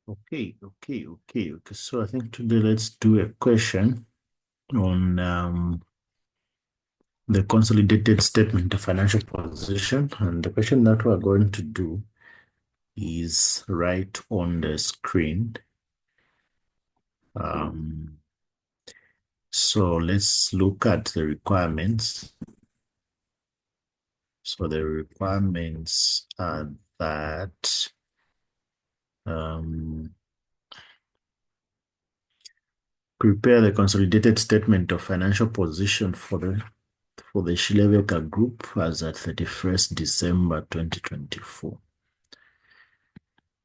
Okay. So I think today let's do a question on the consolidated statement of financial position. And the question that we're going to do is right on the screen. So let's look at the requirements. So the requirements are that prepare the consolidated statement of financial position for the Shileveka Group as at 31st December 2024.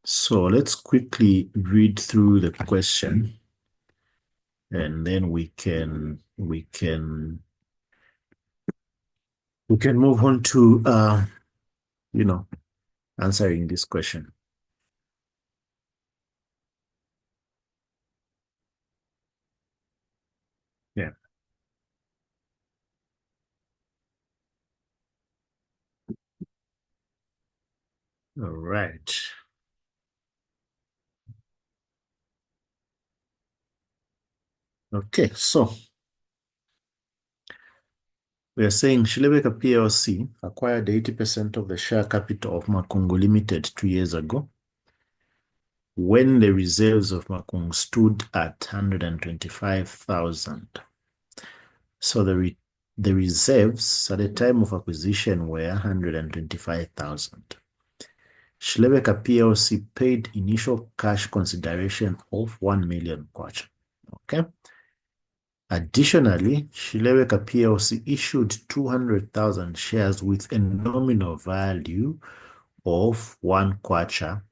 So let's quickly read through the question, and then we can move on to answering this question. Yeah. All right. Okay, so we are saying Shileveka PLC acquired 80% of the share capital of Makungu Limited 2 years ago, when the reserves of Makungu stood at 125,000. So the reserves at the time of acquisition were 125,000. Shileveka PLC paid initial cash consideration of 1 million kwacha. Okay. Additionally, Shileveka PLC issued 200,000 shares with a nominal value of 1 kwacha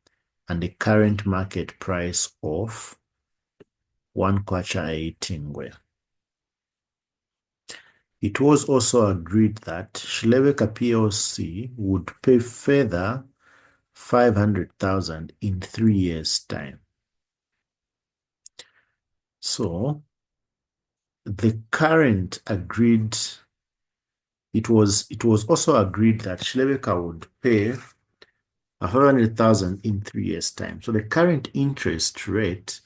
and a current market price of 1 kwacha 18 ngwe. It was also agreed that Shileveka PLC would pay further 500,000 in 3 years' time. So the current agreed, it was also agreed that Shileveka would pay 500,000 in 3 years' time. So the current interest rate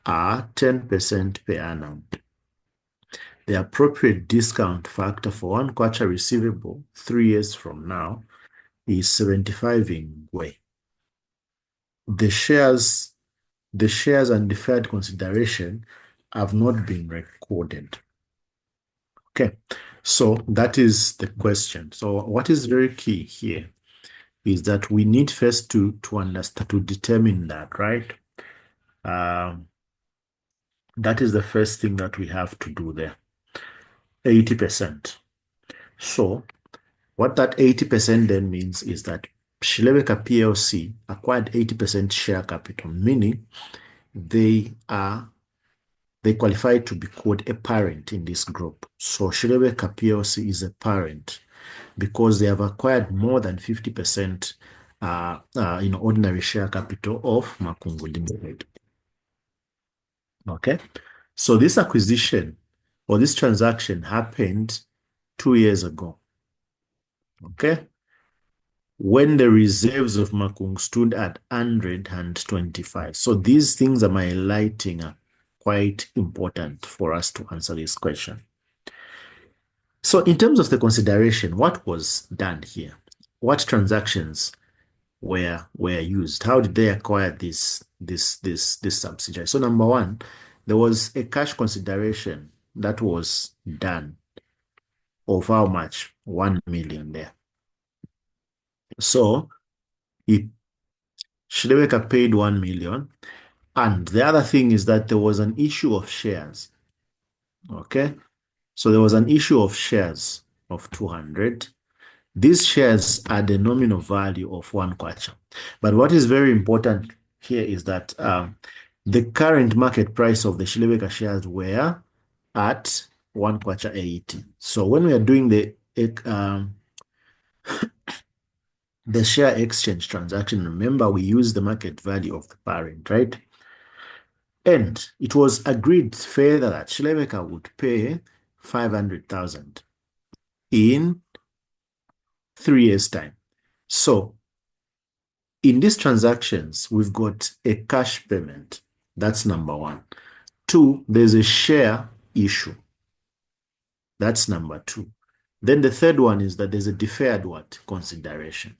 are 10% per annum. The appropriate discount factor for 1 kwacha receivable 3 years from now is 75 ngwe. The shares and deferred consideration have not been recorded. Okay, so that is the question. So what is very key here is that we need first to understand, to determine that, right? That is the first thing that we have to do there. 80%. So what that 80% then means is that Shileveka PLC acquired 80% share capital, meaning they qualify to be called a parent in this group. So Shileveka PLC is a parent because they have acquired more than 50% ordinary share capital of Makungu Limited. Okay, so this acquisition or this transaction happened 2 years ago. Okay, when the reserves of Makungu stood at 125. So these things I'm highlighting are quite important for us to answer this question. So in terms of the consideration, what was done here? What transactions were used? How did they acquire this subsidiary? So number one, there was a cash consideration that was done of how much? 1 million there. So Shileveka paid 1 million. And the other thing is that there was an issue of shares. Okay. So there was an issue of shares of 200. These shares are the nominal value of 1 kwacha. But what is very important here is that the current market price of the Shileveka shares were at 1 kwacha 80. So when we are doing the share exchange transaction, remember we use the market value of the parent, right? And it was agreed further that Shileveka would pay 500,000 in 3 years' time. So In these transactions, we've got a cash payment. That's number one. Two, there's a share issue. That's number two. Then the third one is that there's a deferred what? Consideration.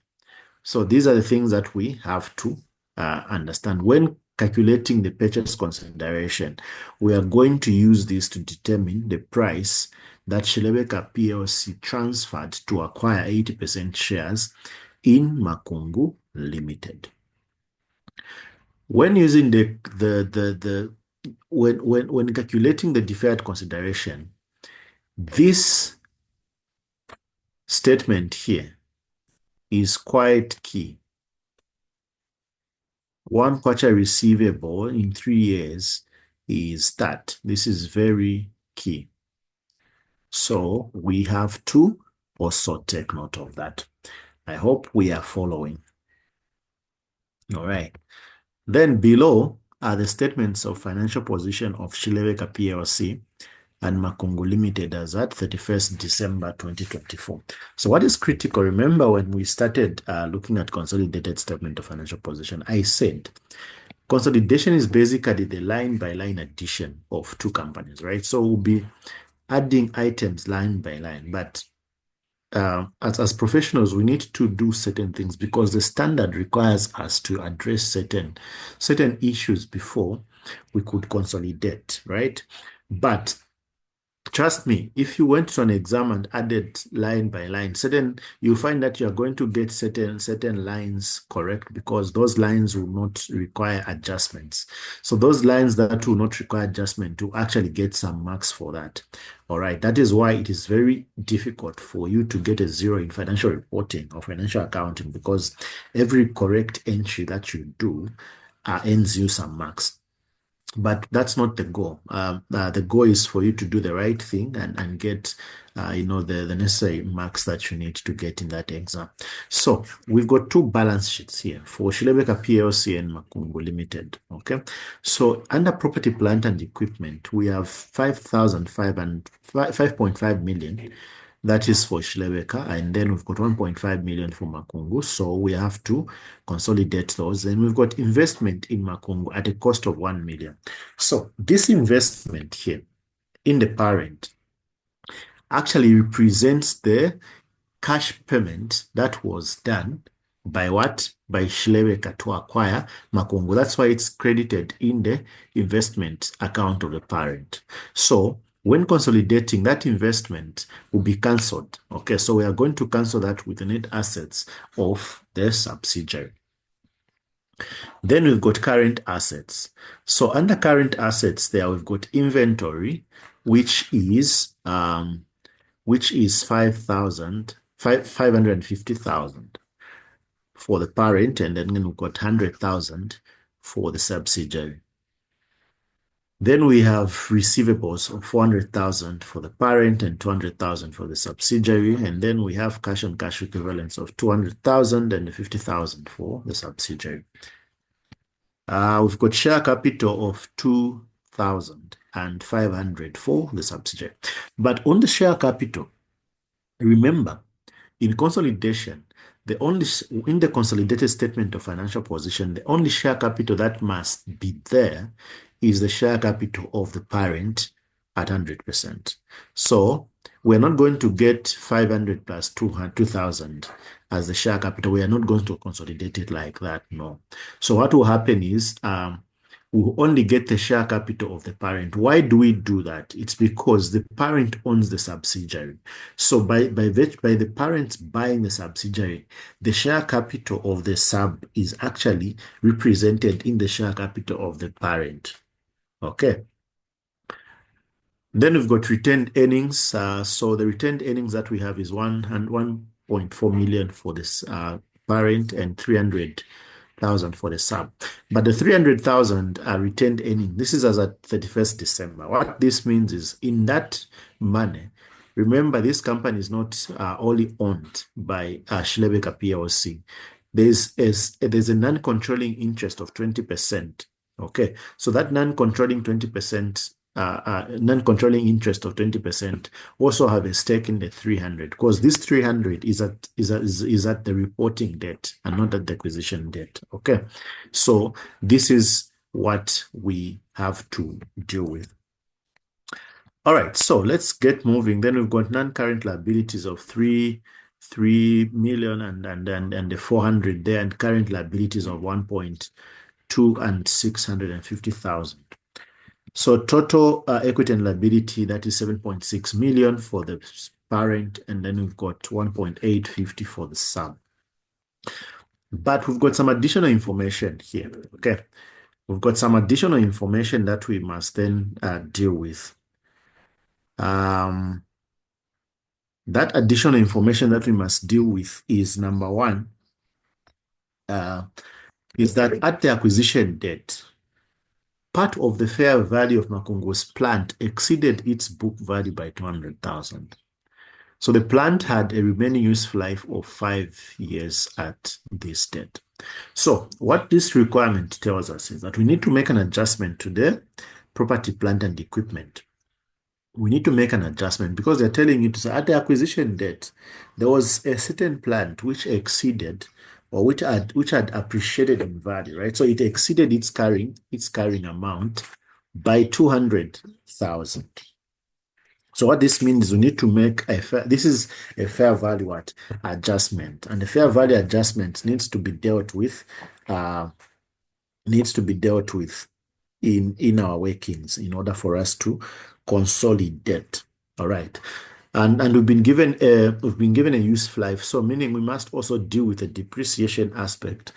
So these are the things that we have to understand. When calculating the purchase consideration, we are going to use this to determine the price that Shilebeka PLC transferred to acquire 80% shares in Makungu Limited. When using when calculating the deferred consideration, this statement here is quite key. One kwacha receivable in 3 years is that. This is very key. So we have to also take note of that. I hope we are following. All right. Then below are the statements of financial position of Shilebeka PLC and Makungu Limited as at 31st December 2024. So what is critical, remember when we started looking at consolidated statement of financial position, I said consolidation is basically the line-by-line addition of two companies, right? So we'll be adding items line by line, but as professionals, we need to do certain things because the standard requires us to address certain issues before we could consolidate, right? But trust me, if you went to an exam and added line by line, you'll find that you're going to get certain lines correct because those lines will not require adjustments. So those lines that will not require adjustment to actually get some marks for that. All right, that is why it is very difficult for you to get a 0 in financial reporting or financial accounting because every correct entry that you do earns you some marks. But that's not the goal. The goal is for you to do the right thing and get, the necessary marks that you need to get in that exam. So we've got two balance sheets here for Shilebeka PLC and Makungu Limited. Okay. So under property, plant, and equipment, we have 5.5 million. That is for Shilebeka, and then we've got 1.5 million for Makungu. So we have to consolidate those. And we've got investment in Makungu at a cost of 1 million. So this investment here in the parent actually represents the cash payment that was done by what? By Shilebeka to acquire Makungu. That's why it's credited in the investment account of the parent. So when consolidating, that investment will be cancelled. Okay, so we are going to cancel that with the net assets of the subsidiary. Then we've got current assets. So under current assets there, we've got inventory, which is 550,000 for the parent, and then we've got 100,000 for the subsidiary. Then we have receivables of 400,000 for the parent and 200,000 for the subsidiary. And then we have cash and cash equivalents of 200,000 and 50,000 for the subsidiary. We've got share capital of 2,500 for the subsidiary. But on the share capital, remember, in consolidation, in the consolidated statement of financial position, the only share capital that must be there is the share capital of the parent at 100%. So we're not going to get 500 plus 2,000 as the share capital. We are not going to consolidate it like that, no. So what will happen is we'll only get the share capital of the parent. Why do we do that? It's because the parent owns the subsidiary. So by the parents buying the subsidiary, the share capital of the sub is actually represented in the share capital of the parent. Okay. Then we've got retained earnings. So the retained earnings that we have is 1.4 million for this parent and 300,000 for the sub. But the 300,000 are retained earnings. This is as at 31st December. What this means is in that money, remember this company is not only owned by Shilebeka PLC. There's a non-controlling interest of 20%. Okay, so that non-controlling 20% non-controlling interest of 20% also have a stake in the 300, because this 300 is at the reporting date and not at the acquisition date. Okay, so this is what we have to deal with. All right, so let's get moving. Then we've got non-current liabilities of 3 million and the 400 there, and current liabilities of 1.2 and 650,000. So total equity and liability, that is 7.6 million for the parent, and then we've got 1.850 for the sub. But we've got some additional information here. Okay, we've got some additional information that we must then deal with. That additional information that we must deal with is, number one, is that at the acquisition date, part of the fair value of Makungu's plant exceeded its book value by 200,000. So the plant had a remaining useful life of 5 years at this date. So what this requirement tells us is that we need to make an adjustment to the property, plant, and equipment. We need to make an adjustment because they're telling you to say at the acquisition date, there was a certain plant which exceeded, or which had appreciated in value, right? So it exceeded its carrying amount by 200,000. So what this means is we need to make this is a fair value adjustment, and the fair value adjustment needs to be dealt with in our workings in order for us to consolidate. All right. And we've been given a useful life, so meaning we must also deal with the depreciation aspect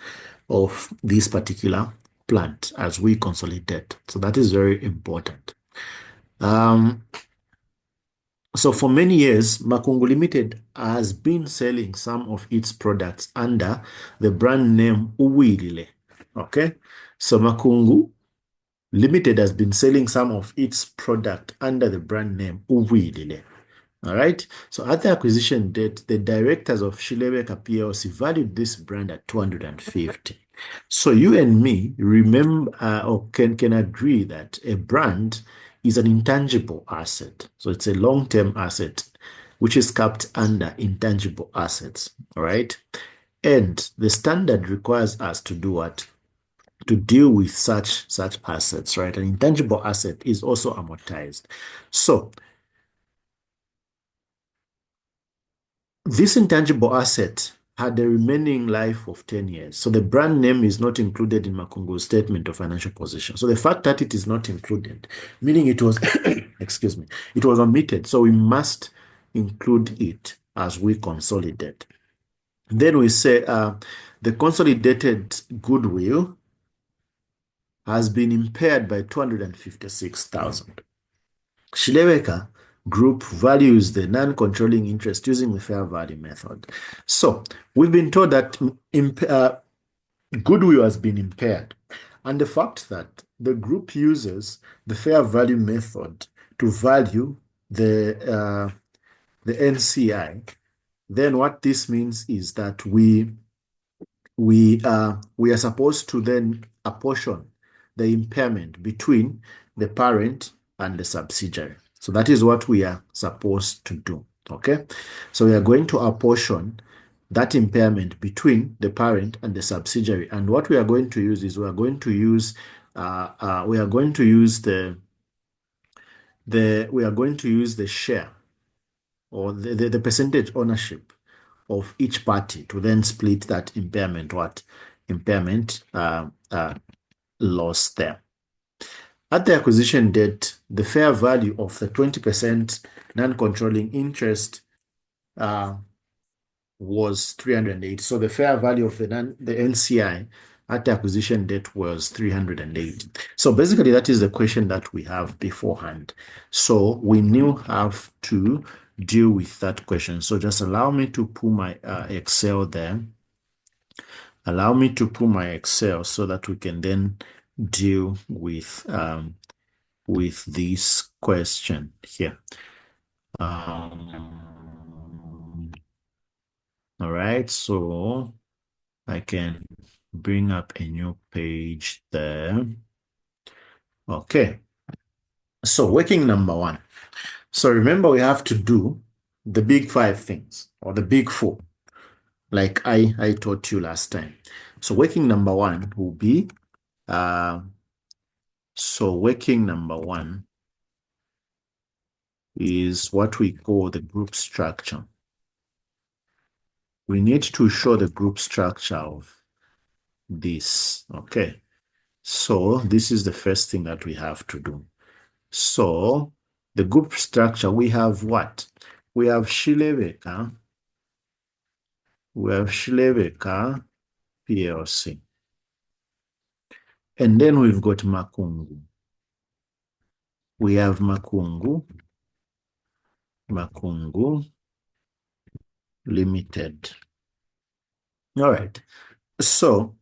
of this particular plant as we consolidate. So that is very important. So for many years, Makungu Limited has been selling some of its products under the brand name Uwilile. Okay, so Makungu Limited has been selling some of its product under the brand name Uwilile. All right. So at the acquisition date, the directors of Shileweka PLC valued this brand at 250. So you and me remember or can agree that a brand is an intangible asset. So it's a long-term asset which is capped under intangible assets. All right. And the standard requires us to do what? To deal with such assets, right? An intangible asset is also amortized. So this intangible asset had a remaining life of 10 years. So the brand name is not included in Makungu's statement of financial position. So the fact that it is not included, meaning it was, excuse me, it was omitted. So we must include it as we consolidate. Then we say the consolidated goodwill has been impaired by 256,000. Shileweka Group values the non-controlling interest using the fair value method. So we've been told that goodwill has been impaired, and the fact that the group uses the fair value method to value the NCI, then what this means is that we are supposed to then apportion the impairment between the parent and the subsidiary. So that is what we are supposed to do. Okay, so we are going to apportion that impairment between the parent and the subsidiary, and what we are going to use is we are going to use the share, or the percentage ownership of each party, to then split that impairment loss there. At the acquisition date, the fair value of the 20% non-controlling interest was 308. So the fair value of the NCI at the acquisition date was 308. So basically, that is the question that we have beforehand. So we now have to deal with that question. So just allow me to pull my Excel there. Allow me to pull my Excel so that we can then deal with this question here. All right, so I can bring up a new page there. Okay. So working number one. So remember, we have to do the big five things or the big four, like I taught you last time. So working number one will be uh, working number one is what we call the group structure. We need to show the group structure of this. Okay. So this is the first thing that we have to do. So the group structure, we have what? We have Shileveka. We have Shileveka PLC. And then we've got Makungu. We have Makungu Limited. All right. So,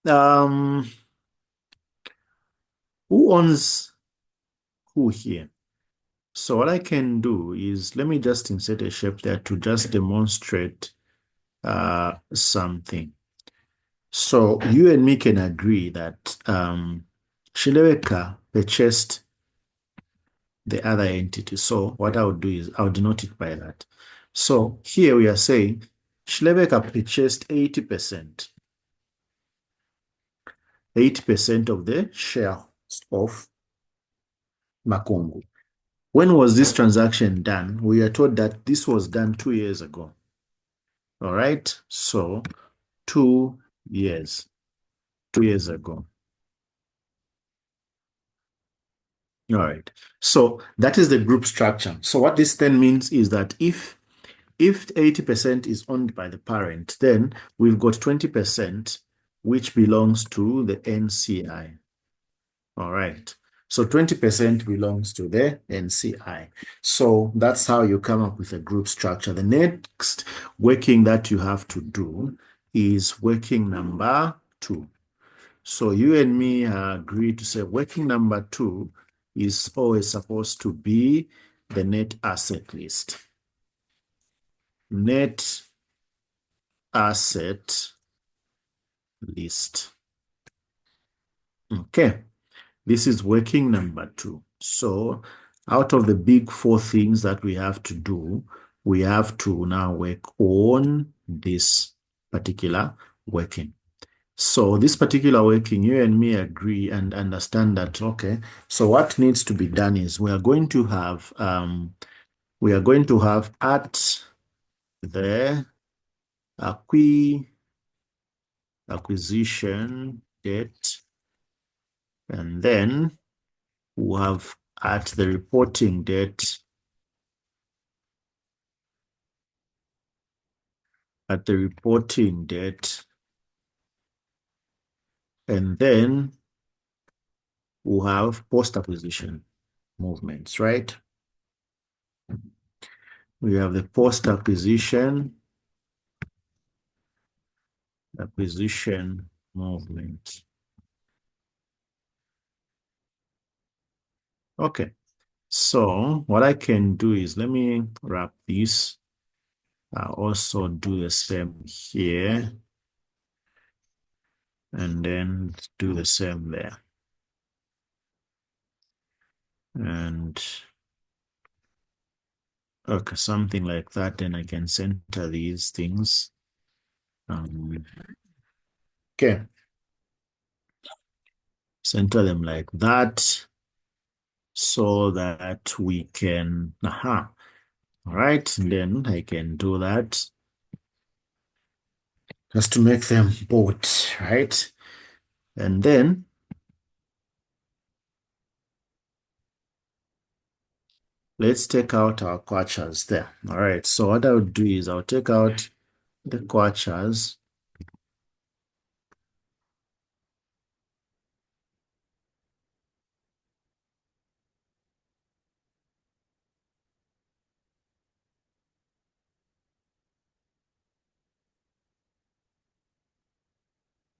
who owns who here? So what I can do is, let me just insert a shape there to just demonstrate something. So you and me can agree that Shileweka purchased the other entity. So what I would do is I'll denote it by that. So here we are saying Shileweka purchased 80%. 80% of the share of Makungu. When was this transaction done? We are told that this was done 2 years ago. All right. So 2 years, 2 years ago. All right. So that is the group structure. So what this then means is that if 80% is owned by the parent, then we've got 20% which belongs to the NCI. All right. So 20% belongs to the NCI. So that's how you come up with a group structure. The next working that you have to do is working number two. So you and me agree to say working number two is always supposed to be the net asset list. Net asset list. Okay, this is working number two. So out of the big four things that we have to do, we have to now work on this particular working. So this particular working, you and me agree and understand that, okay, so what needs to be done is we are going to have at the acquisition date, and then we'll have at the reporting date, and then we'll have post-acquisition movements, right? We have the post-acquisition movement. Okay, so what I can do is, let me wrap this. I'll also do the same here, and then do the same there. And okay, something like that, then I can center these things. Okay, center them like that so that we can, all right, then I can do that just to make them both, right? And then let's take out our quachas there. All right, so what I would do is I'll take out the quachas.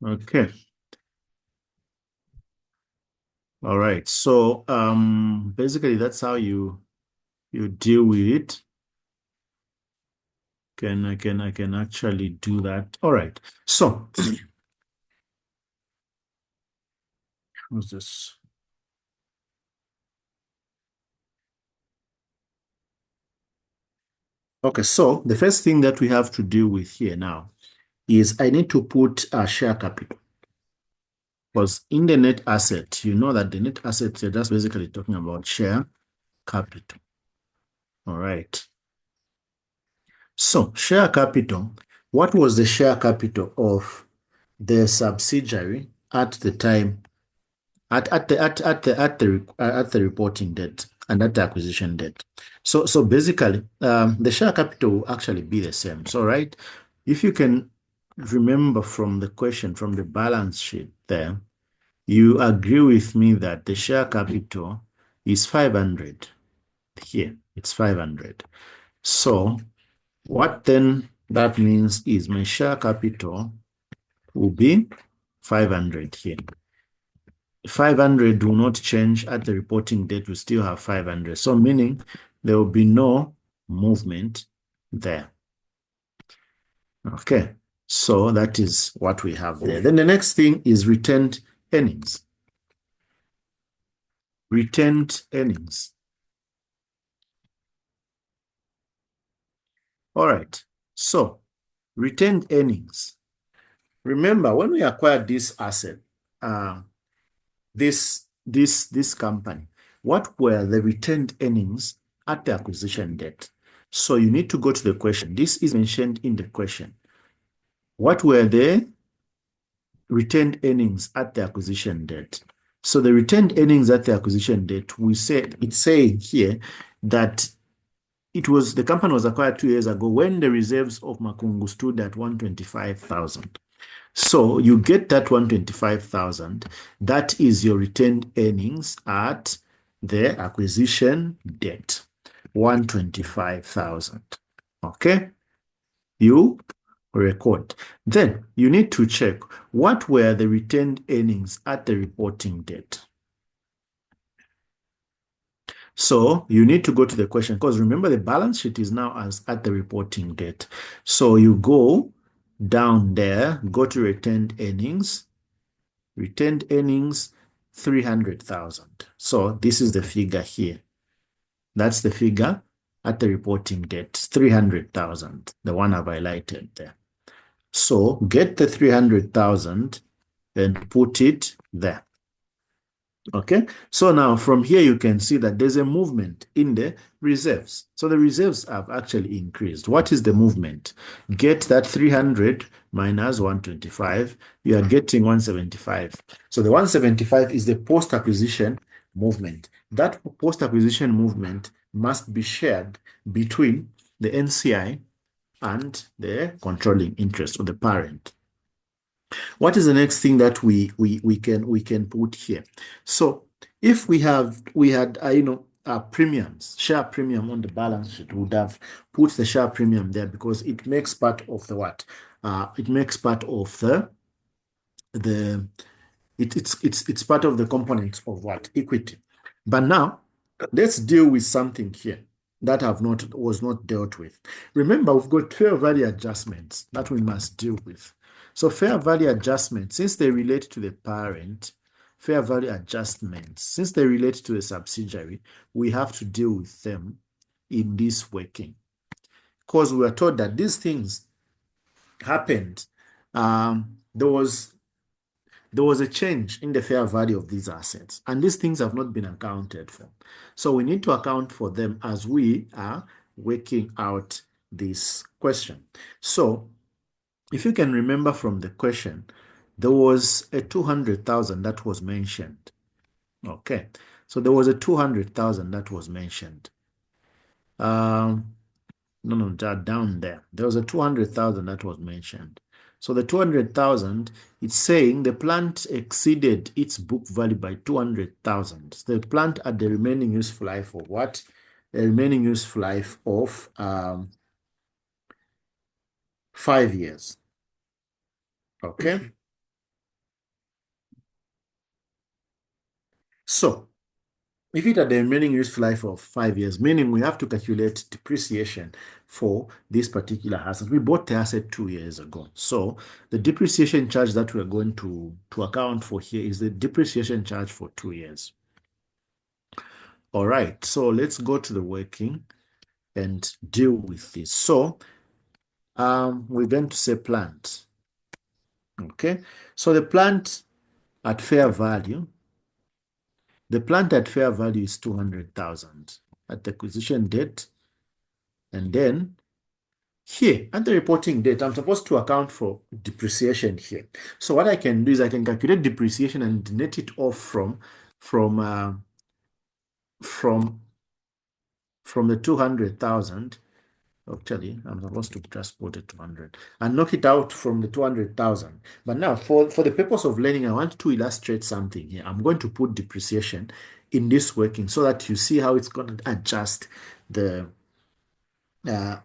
Okay. All right. So basically that's how you deal with it. I can actually do that. All right. So what's this? Okay, so the first thing that we have to deal with here now is I need to put a share capital. Because in the net asset, you know that the net assets are just basically talking about share capital. All right. So share capital, what was the share capital of the subsidiary at the time, at the reporting date and at the acquisition date? So basically, the share capital will actually be the same. So right, if you can remember from the question, from the balance sheet there, you agree with me that the share capital is 500 here. It's 500. So what then that means is my share capital will be 500 here. 500 will not change at the reporting date. We still have 500. So meaning there will be no movement there. Okay. So that is what we have there. Then the next thing is retained earnings. Retained earnings. All right. So retained earnings. Remember, when we acquired this asset, this company, what were the retained earnings at the acquisition date? So you need to go to the question. This is mentioned in the question. What were the retained earnings at the acquisition date? So the retained earnings at the acquisition date, we said it's saying here that the company was acquired 2 years ago when the reserves of Makungu stood at 125,000. So you get that 125,000. That is your retained earnings at the acquisition date, 125,000. Okay, you record. Then you need to check what were the retained earnings at the reporting date. So you need to go to the question because remember the balance sheet is now as at the reporting date. So you go down there, go to retained earnings, 300,000. So this is the figure here. That's the figure at the reporting date, 300,000, the one I've highlighted there. So get the 300,000 and put it there. Okay, so now from here you can see that there's a movement in the reserves. So the reserves have actually increased. What is the movement? Get that 300 minus 125, you are getting 175. So the 175 is the post-acquisition movement. That post-acquisition movement must be shared between the NCI and the controlling interest or the parent. What is the next thing that we can put here? So if we had premiums, share premium on the balance sheet, we would have put the share premium there because it makes part of the what? It makes part of it's part of the components of what? Equity. But now let's deal with something here that was not dealt with. Remember, we've got fair value adjustments that we must deal with. So fair value adjustments, since they relate to the parent, fair value adjustments, since they relate to the subsidiary, we have to deal with them in this working. Because we were told that these things happened. There was a change in the fair value of these assets, and these things have not been accounted for. So we need to account for them as we are working out this question. So if you can remember from the question, there was a 200,000 that was mentioned. Okay, so there was a 200,000 that was mentioned. No, down there. There was a 200,000 that was mentioned. So the 200,000, it's saying the plant exceeded its book value by 200,000. The plant had the remaining useful life of what? The remaining useful life of 5 years. Okay. So if it had the remaining useful life of 5 years, meaning we have to calculate depreciation for this particular asset. We bought the asset 2 years ago. So the depreciation charge that we're going to account for here is the depreciation charge for 2 years. All right, so let's go to the working. and deal with this. So we're going to say plant. Okay, so the plant at fair value, is 200,000 at the acquisition date. And then here at the reporting date, I'm supposed to account for depreciation here. So what I can do is I can calculate depreciation and net it off from from the 200,000. Actually, I'm supposed to just put it 200 and knock it out from the 200,000. But now, for the purpose of learning, I want to illustrate something here. I'm going to put depreciation in this working so that you see how it's going to adjust the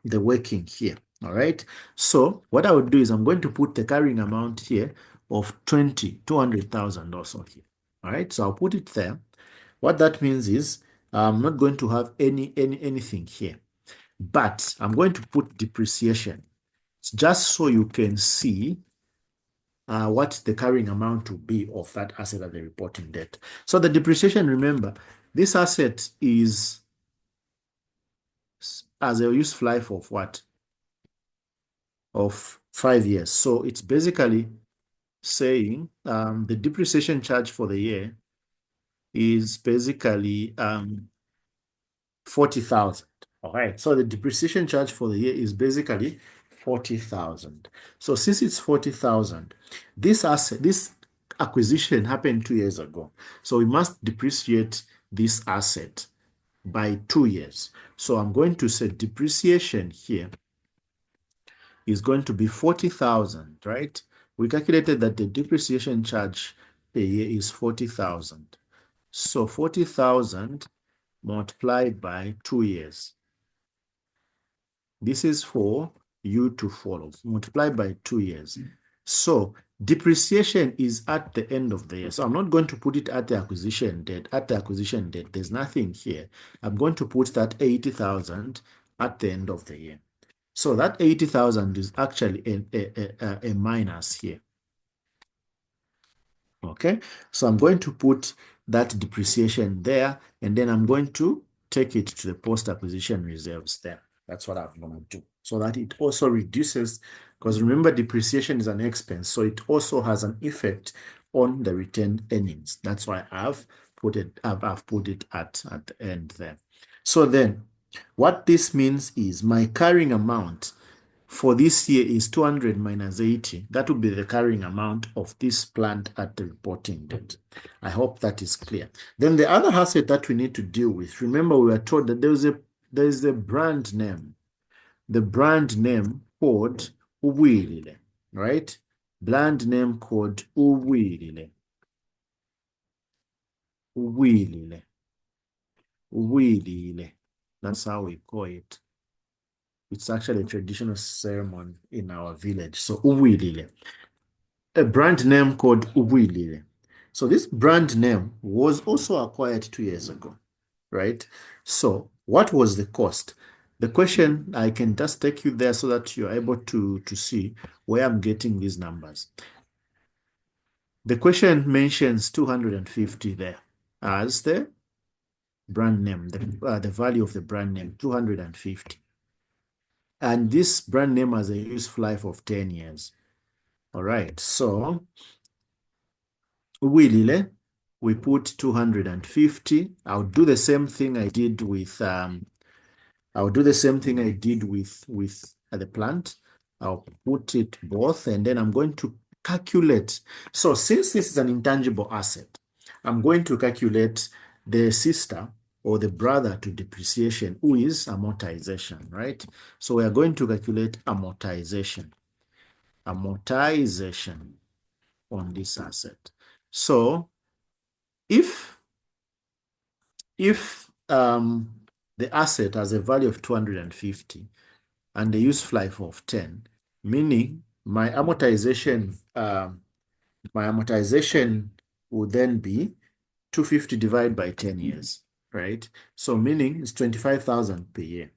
working here. All right. So what I would do is I'm going to put the carrying amount here of 200,000 also here. All right. So I'll put it there. What that means is I'm not going to have anything here, but I'm going to put depreciation just so you can see what the carrying amount will be of that asset at the reporting date. So the depreciation, remember, this asset is as a useful life of what? Of 5 years. So it's basically saying the depreciation charge for the year is basically 40,000. All right. So the depreciation charge for the year is basically 40,000. So since it's 40,000, this acquisition happened 2 years ago. So we must depreciate this asset by 2 years. So I'm going to say depreciation here is going to be 40,000, right? We calculated that the depreciation charge per year is 40,000. So 40,000 multiplied by 2 years. This is for you to follow. Multiply by 2 years. So depreciation is at the end of the year. So I'm not going to put it at the acquisition date. At the acquisition date, there's nothing here. I'm going to put that 80,000 at the end of the year. So that 80,000 is actually a minus here. Okay, so I'm going to put that depreciation there, and then I'm going to take it to the post-acquisition reserves there. That's what I'm going to do, so that it also reduces, because remember, depreciation is an expense, so it also has an effect on the retained earnings. That's why I've put it at the end there. So then, what this means is my carrying amount for this year is 200 minus 80. That would be the carrying amount of this plant at the reporting date. I hope that is clear. Then the other asset that we need to deal with, remember we were told that there is a brand name. The brand name called Uwilile, right? Brand name called Uwilile. Uwilile. Uwilile. That's how we call it. It's actually a traditional ceremony in our village. So Uwilile. A brand name called Uwilile. So this brand name was also acquired 2 years ago, right? So what was the cost? The question, I can just take you there so that you're able to see where I'm getting these numbers. The question mentions 250 there as the brand name, the value of the brand name, 250. And this brand name has a useful life of 10 years. All right, so Uwilile, we put 250. I'll do the same thing I did with the plant. I'll put it both, and then I'm going to calculate. So since this is an intangible asset, I'm going to calculate the sister or the brother to depreciation, who is amortization, right? So we are going to calculate amortization on this asset. So if the asset has a value of 250 and a useful life of 10, meaning my amortization would then be 250 divided by 10 years, right? So meaning it's 25,000 per year.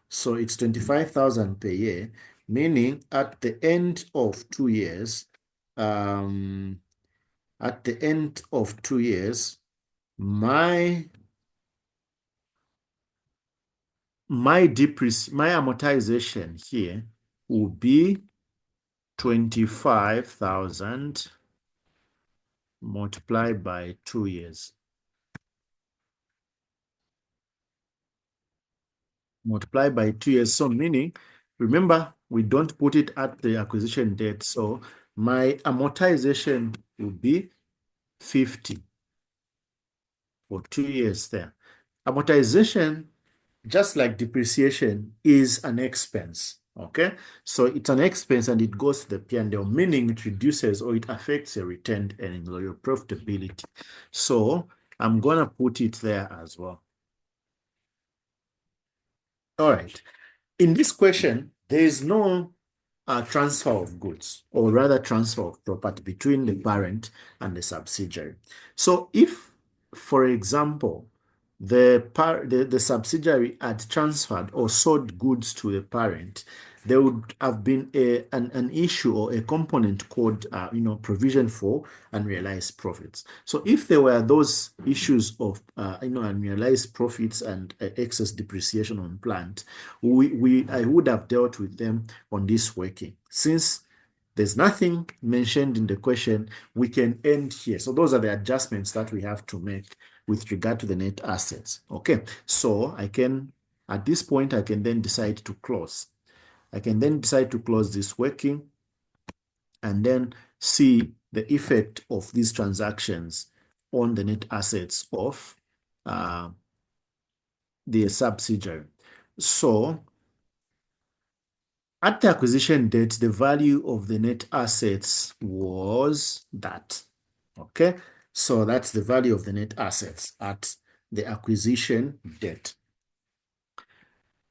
So it's 25,000 per year, meaning at the end of 2 years, my my amortization here will be 25,000 multiplied by 2 years. Multiplied by 2 years. So meaning, remember, we don't put it at the acquisition date. So my amortization will be 50 for 2 years there. Amortization, just like depreciation, is an expense. Okay, so it's an expense and it goes to the P&L, meaning it reduces or it affects your retained earnings or your profitability. So I'm gonna put it there as well. All right. In this question, there is no transfer of goods, or rather transfer of property between the parent and the subsidiary. So if, for example, the subsidiary had transferred or sold goods to the parent, there would have been an issue or a component called provision for unrealized profits. So if there were those issues of unrealized profits and excess depreciation on plant, I would have dealt with them on this working. Since there's nothing mentioned in the question, we can end here. So those are the adjustments that we have to make with regard to the net assets. Okay, so at this point, I can then decide to close. I can then decide to close this working and then see the effect of these transactions on the net assets of the subsidiary. So at the acquisition date, the value of the net assets was that. Okay, so that's the value of the net assets at the acquisition date.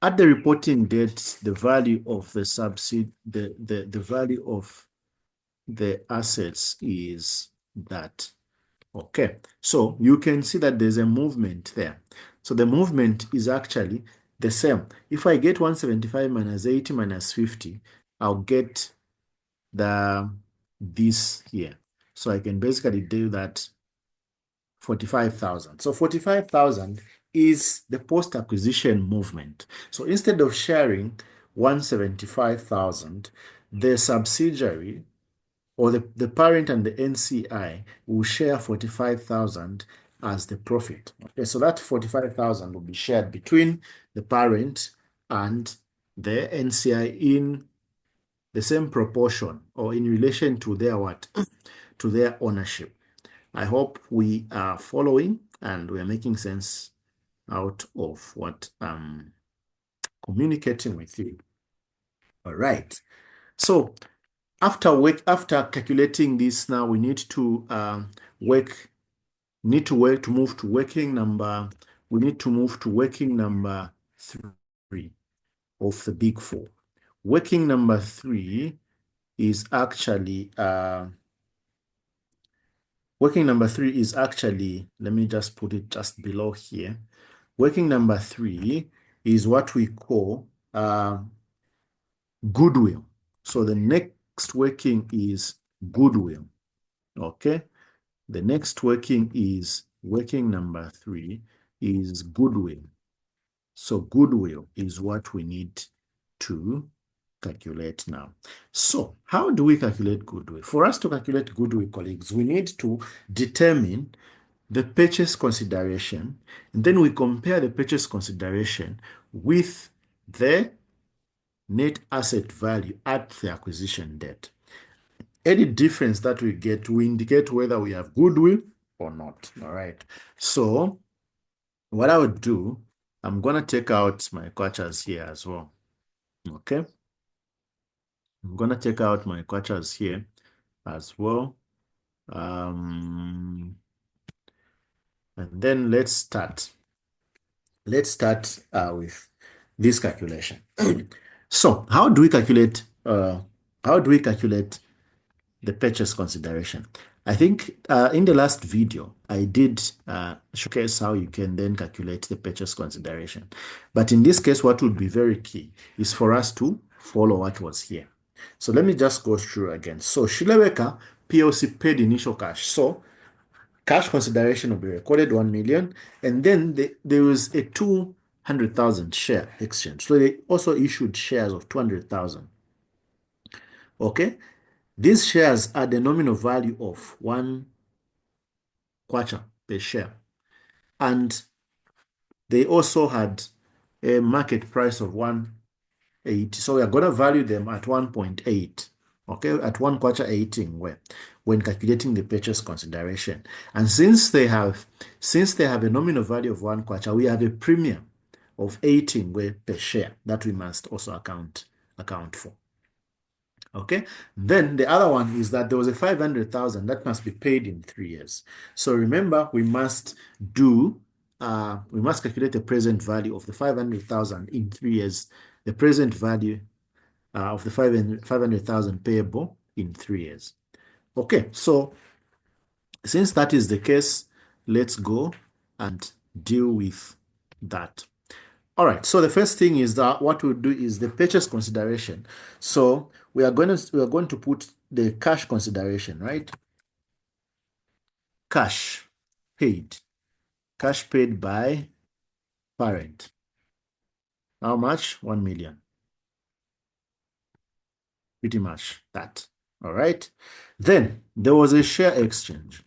At the reporting date, the value of the the value of the assets is that. Okay, so you can see that there's a movement there. So the movement is actually the same. If I get 175 minus 80 minus 50, I'll get this here. So I can basically do that 45,000. So 45,000 is the post-acquisition movement. So instead of sharing 175,000, the subsidiary or the parent and the NCI will share 45,000 as the profit. Okay, so that 45,000 will be shared between the parent and the NCI in the same proportion or in relation to their what? To their ownership. I hope we are following and we are making sense out of what I'm communicating with you. All right. So after calculating this, now we need to move to working number. We need to move to working number 3 of the big four. Working number 3 is actually let me just put it just below here. Working number 3 is what we call goodwill. So the next working is goodwill. Okay. The next working is working number 3 is goodwill. So goodwill is what we need to calculate now. So how do we calculate goodwill? For us to calculate goodwill, colleagues, we need to determine the purchase consideration, and then we compare the purchase consideration with the net asset value at the acquisition date. Any difference that we get will indicate whether we have goodwill or not. All right. So what I would do, I'm going to take out my quaternions here as well. Okay. I'm going to take out my quaternions here as well. And then let's start. Let's start with this calculation. So how do we calculate the purchase consideration? I think in the last video, I did showcase how you can then calculate the purchase consideration. But in this case, what would be very key is for us to follow what was here. So let me just go through again. So Shileweka PLC paid initial cash. So cash consideration will be recorded 1 million. And then there was a 2 100,000 share exchange. So they also issued shares of 200,000. Okay. These shares are the nominal value of 1 kwacha per share. And they also had a market price of 180. So we are going to value them at 1.8. Okay, at 1 kwacha 18 when calculating the purchase consideration. And since they have a nominal value of 1 kwacha, we have a premium of 18 per share that we must also account for. Okay, then the other one is that there was a 500,000 that must be paid in 3 years. So remember, we must calculate the present value of the 500,000 in 3 years, the present value of the 500,000 payable in 3 years. Okay, so since that is the case, let's go and deal with that. All right, so the first thing is that what we'll do is the purchase consideration. So we are going to put the cash consideration, right? Cash paid. Cash paid by parent. How much? 1 million. Pretty much that. All right. Then there was a share exchange.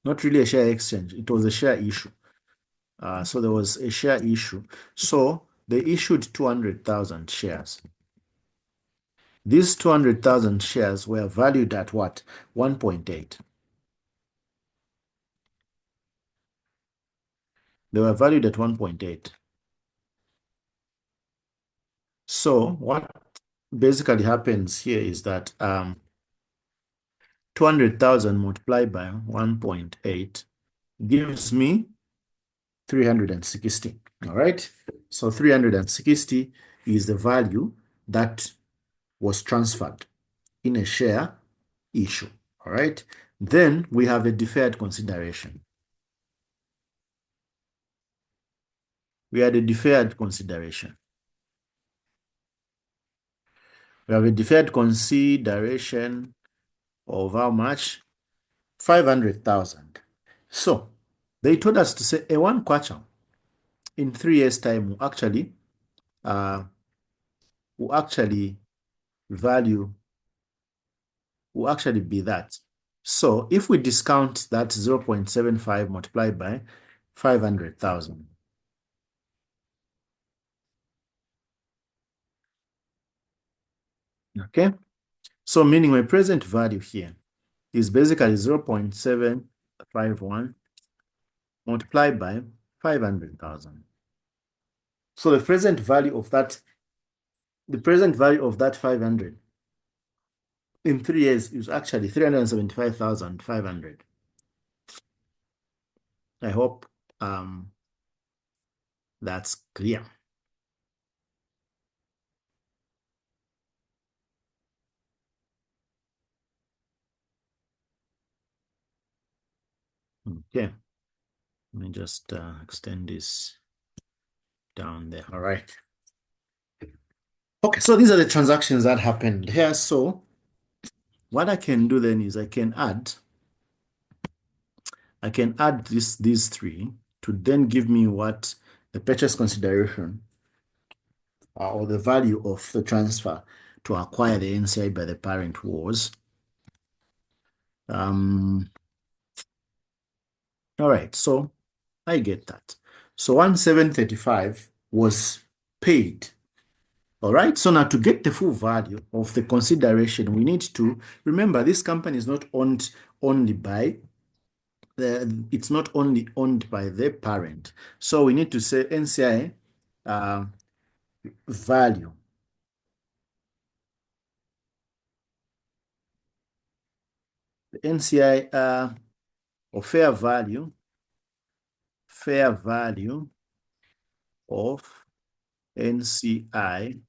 Not really a share exchange. It was a share issue. So there was a share issue. So they issued 200,000 shares. These 200,000 shares were valued at what? 1.8. They were valued at 1.8. So what basically happens here is that 200,000 multiplied by 1.8 gives me 360. All right. So 360 is the value that was transferred in a share issue. All right. Then we have a deferred consideration. We had a deferred consideration. We have a deferred consideration of how much? 500,000. So they told us to say a 1 kwacha in 3 years' time will actually value will actually be that. So if we discount that 0.75 multiplied by 500,000, okay? So meaning my present value here is basically 0.751 multiplied by 500,000. So the present value of that 500 in 3 years is actually 375,500. I hope that's clear. Okay, let me just extend this down there. All right. Okay, so these are the transactions that happened here. So what I can do then is I can add these three to then give me what the purchase consideration or the value of the transfer to acquire the NCI by the parent was. All right, so I get that. So 1,735 was paid. All right, so now to get the full value of the consideration, we need to remember this company is not owned only by it's not only owned by the parent. So we need to say NCI value. The NCI or fair value of NCI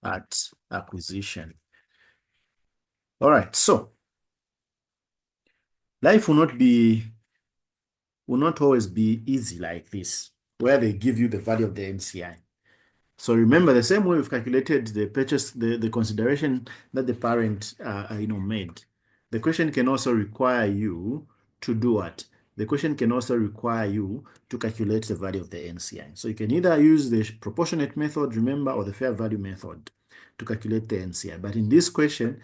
at acquisition. All right, so life will not always be easy like this, where they give you the value of the NCI. So remember, the same way we've calculated the purchase, the consideration that the parent made. The question can also require you to do what? the question can also require you to calculate the value of the NCI. So you can either use the proportionate method, remember, or the fair value method to calculate the NCI. But in this question,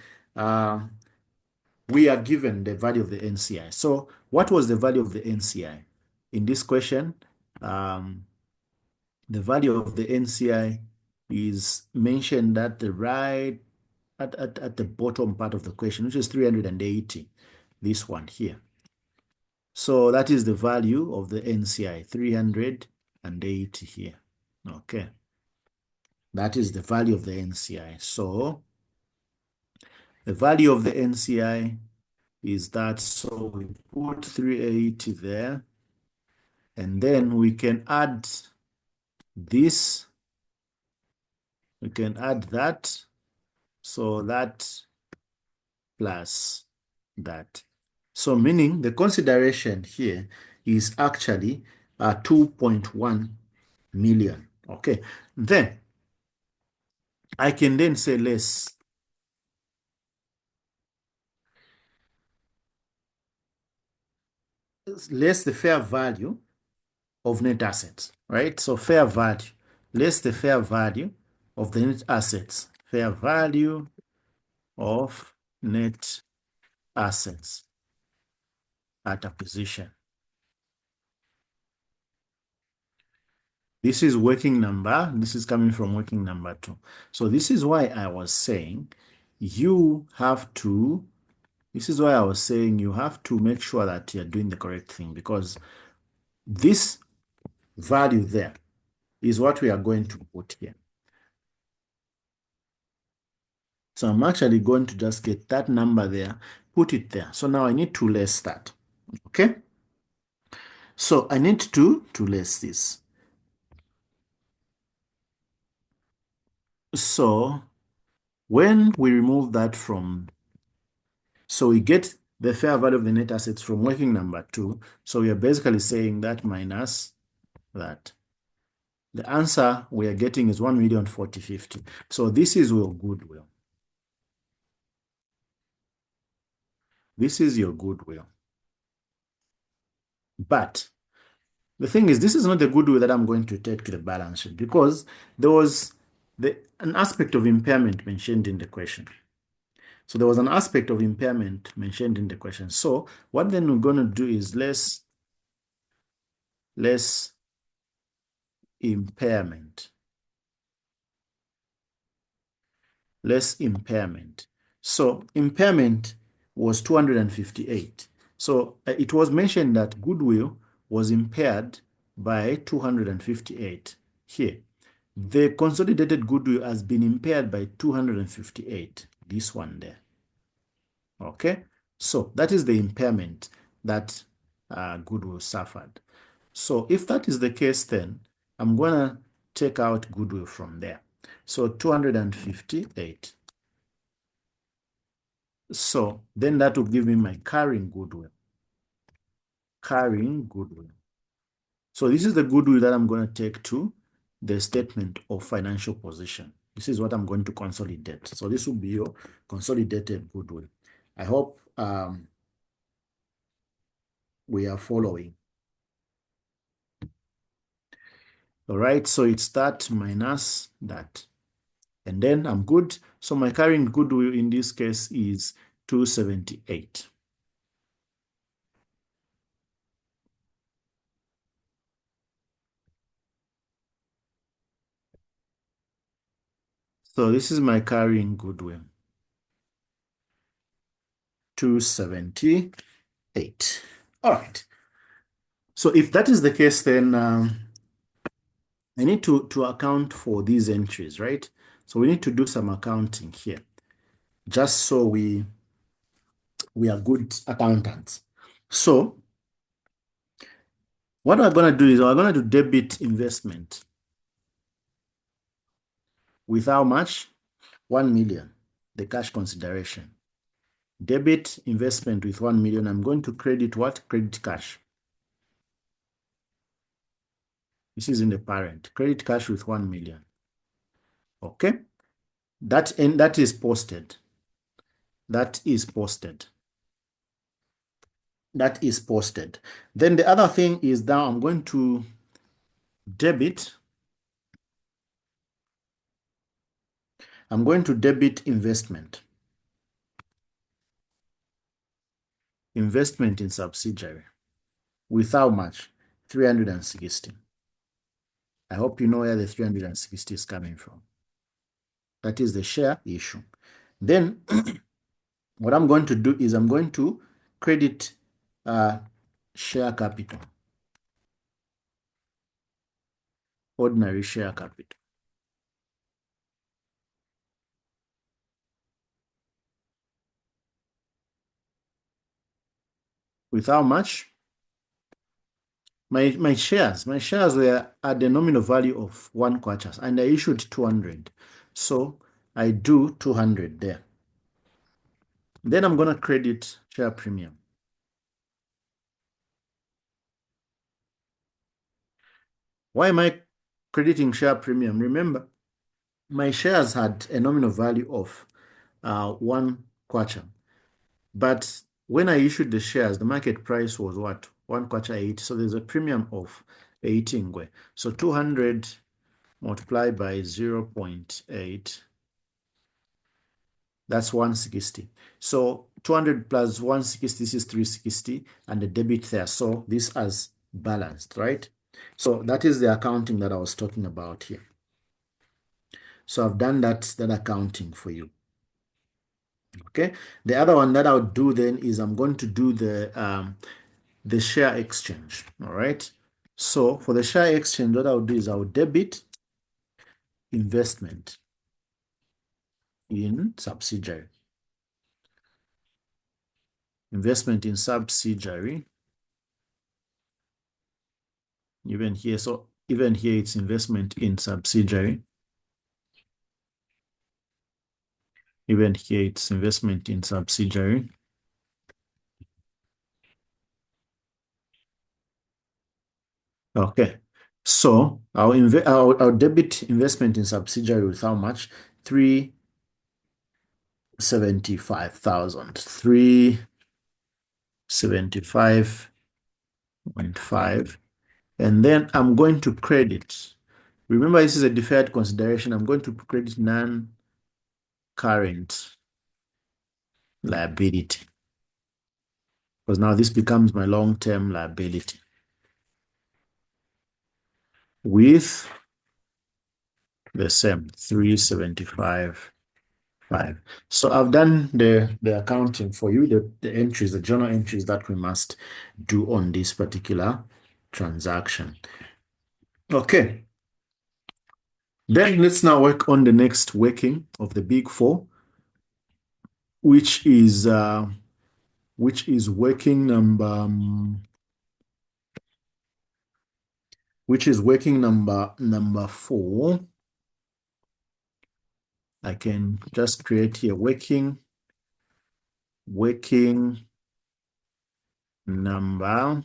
we are given the value of the NCI. So what was the value of the NCI? In this question, the value of the NCI is mentioned at the right, at the bottom part of the question, which is 380, this one here. So that is the value of the NCI, 380 here. Okay. That is the value of the NCI. So the value of the NCI is that, so we put 380 there, and then we can add this, we can add that, so that plus that. So meaning the consideration here is actually 2.1 million. Okay, then I can then say less the fair value of net assets, right? So fair value less the fair value of the net assets, fair value of net assets at acquisition. This is working number. This is coming from working number 2. So this is why I was saying you have to, this is why I was saying you have to make sure that you're doing the correct thing, because this value there is what we are going to put here. So I'm actually going to just get that number there, put it there. So now I need to less that. Okay? So I need to less this. So when we remove that from, so we get the fair value of the net assets from working number 2. So we are basically saying that minus that. The answer we are getting is 1,040,50. So this is your goodwill. This is your goodwill. But the thing is, this is not the goodwill that I'm going to take to the balance sheet, because there was an aspect of impairment mentioned in the question. So there was an aspect of impairment mentioned in the question. So what then we're going to do is less impairment. Less impairment. So impairment was 258. So it was mentioned that goodwill was impaired by 258 here. The consolidated goodwill has been impaired by 258, this one there. Okay, so that is the impairment that goodwill suffered. So if that is the case, then I'm going to take out goodwill from there. So 258. So then that will give me my carrying goodwill. Carrying goodwill. So this is the goodwill that I'm going to take to the statement of financial position. This is what I'm going to consolidate. So this will be your consolidated goodwill. I hope we are following. All right, so it's that minus that. And then I'm good. So my carrying goodwill in this case is 278. So this is my carrying goodwill. 278. All right. So if that is the case, then I need to account for these entries, right? So we need to do some accounting here, just so we are good accountants. So what we're going to do is we're going to do debit investment with how much? 1 million, the cash consideration. Debit investment with 1 million. I'm going to credit what? Credit cash. This is in the parent. Credit cash with 1 million. Okay. That is posted. That is posted. That is posted. Then the other thing is now I'm going to debit. I'm going to debit investment. Investment in subsidiary. With how much? 360. I hope you know where the 360 is coming from. That is the share issue. Then what I'm going to do is I'm going to credit share capital, ordinary share capital. With how much? My shares were at the nominal value of 1 kwacha and I issued 200. So I do 200 there. Then I'm going to credit share premium. Why am I crediting share premium? Remember, my shares had a nominal value of 1 kwacha. But when I issued the shares, the market price was what? 1 kwacha 8. So there's a premium of 80 ngwe. So 200 multiplied by 0.8, that's 160. So 200 plus 160, this is 360, and the debit there. So this has balanced, right? So that is the accounting that I was talking about here. So I've done that accounting for you. Okay. The other one that I would do then is I'm going to do the share exchange. All right. So for the share exchange, what I would do is I would debit investment in subsidiary. Investment in subsidiary. Even here, so even here it's investment in subsidiary. Even here it's investment in subsidiary. Okay. So I'll debit investment in subsidiary with how much? 375,000. 375.5. And then I'm going to credit. Remember, this is a deferred consideration. I'm going to credit non-current liability. Because now this becomes my long-term liability. With the same 375.5. So I've done the accounting for you, the entries, the journal entries that we must do on this particular transaction. Okay. Then let's now work on the next working of the big four, which is working number number 4. I can just create here working number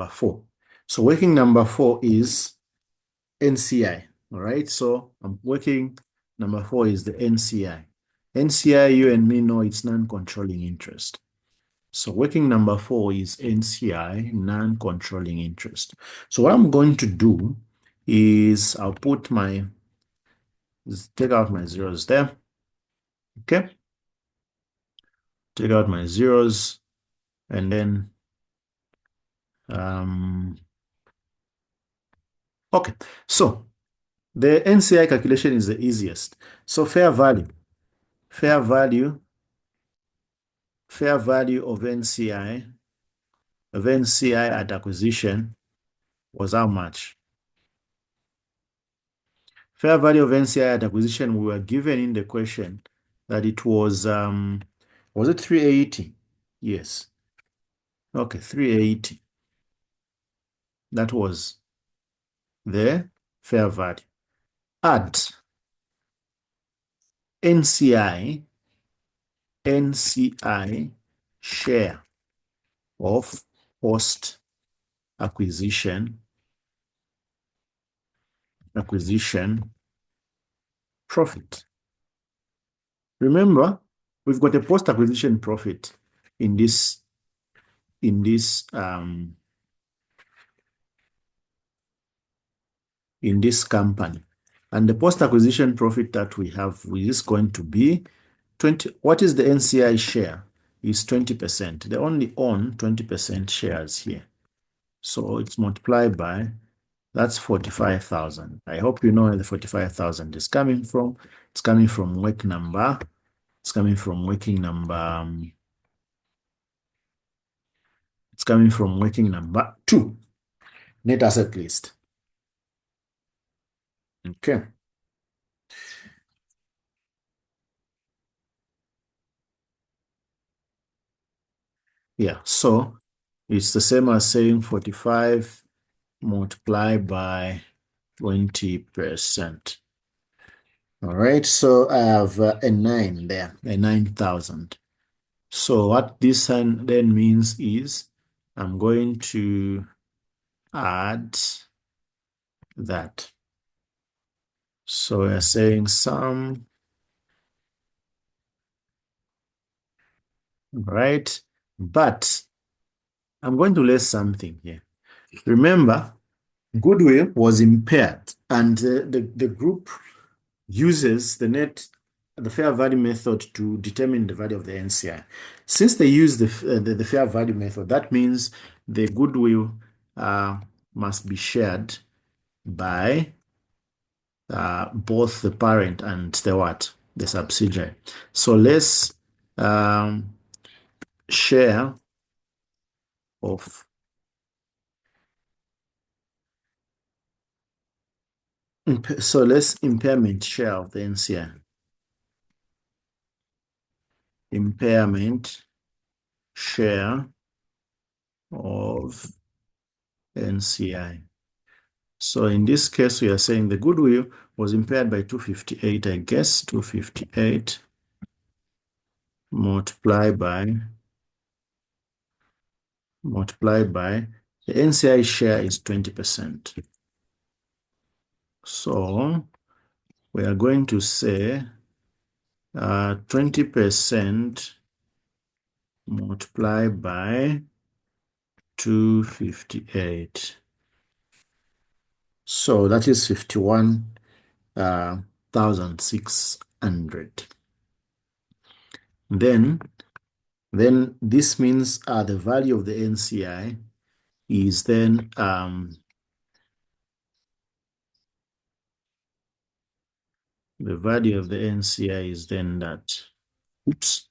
4. So working number 4 is NCI. All right. So I'm working number 4 is the NCI. NCI, you and me know it's non-controlling interest. So working number 4 is NCI, non-controlling interest. So what I'm going to do is I'll put take out my zeros there. Okay. Take out my zeros and then okay. So the NCI calculation is the easiest. So fair value of NCI at acquisition was how much? Fair value of NCI at acquisition, we were given in the question that it was it 380? Yes. Okay, 380. That was the fair value. Add NCI share of post acquisition profit. Remember, we've got a post-acquisition profit in this in this um, in this company. And the post-acquisition profit that we have is going to be 20. What is the NCI share? Is 20%. They only own 20% shares here. So it's multiplied by, that's 45,000. I hope you know where the 45,000 is coming from. It's coming from work number. It's coming from working number. It's coming from working number 2, net asset list. Okay. Yeah, so it's the same as saying 45 multiplied by 20%. All right, so I have a 9 there, a 9,000. So what this then means is I'm going to add that. So we're saying sum, right? But I'm going to list something here. Remember, goodwill was impaired, and the group uses the fair value method to determine the value of the NCI. Since they use the fair value method, that means the goodwill must be shared by both the parent and the subsidiary. So let's um, share of so let's impairment share of the NCI. Impairment share of NCI. So in this case, we are saying the goodwill was impaired by 258, I guess, 258 multiplied by the NCI share is 20%. So we are going to say 20% multiplied by 258. So that is 51,600. Then this means the value of the NCI is then the value of the NCI is then that, oops,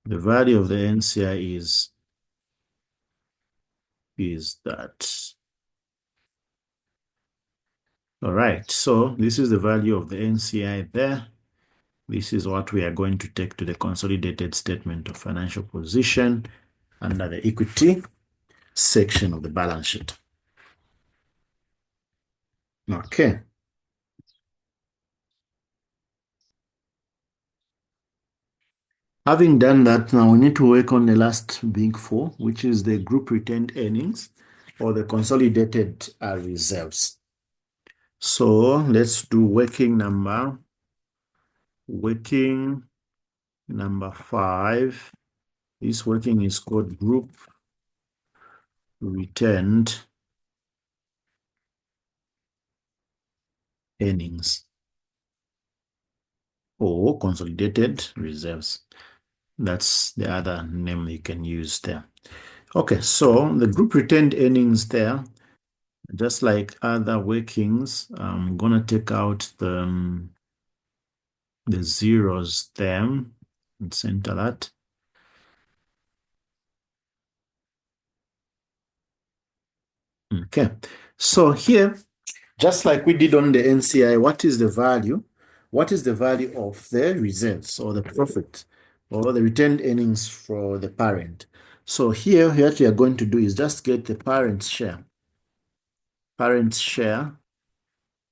the value of the NCI is that. All right, so this is the value of the NCI there. This is what we are going to take to the consolidated statement of financial position under the equity section of the balance sheet. Okay. Having done that, now we need to work on the last big four, which is the group retained earnings or the consolidated reserves. So let's do working number 5. This working is called group retained earnings or consolidated reserves. That's the other name you can use there. Okay, so the group retained earnings there, just like other workings, I'm gonna take out the zeros there and center that. Okay, so here, just like we did on the NCI, what is the value? What is the value of the reserves or the profit or the retained earnings for the parent? So here, what we are going to do is just get the parent's share. Parent's share,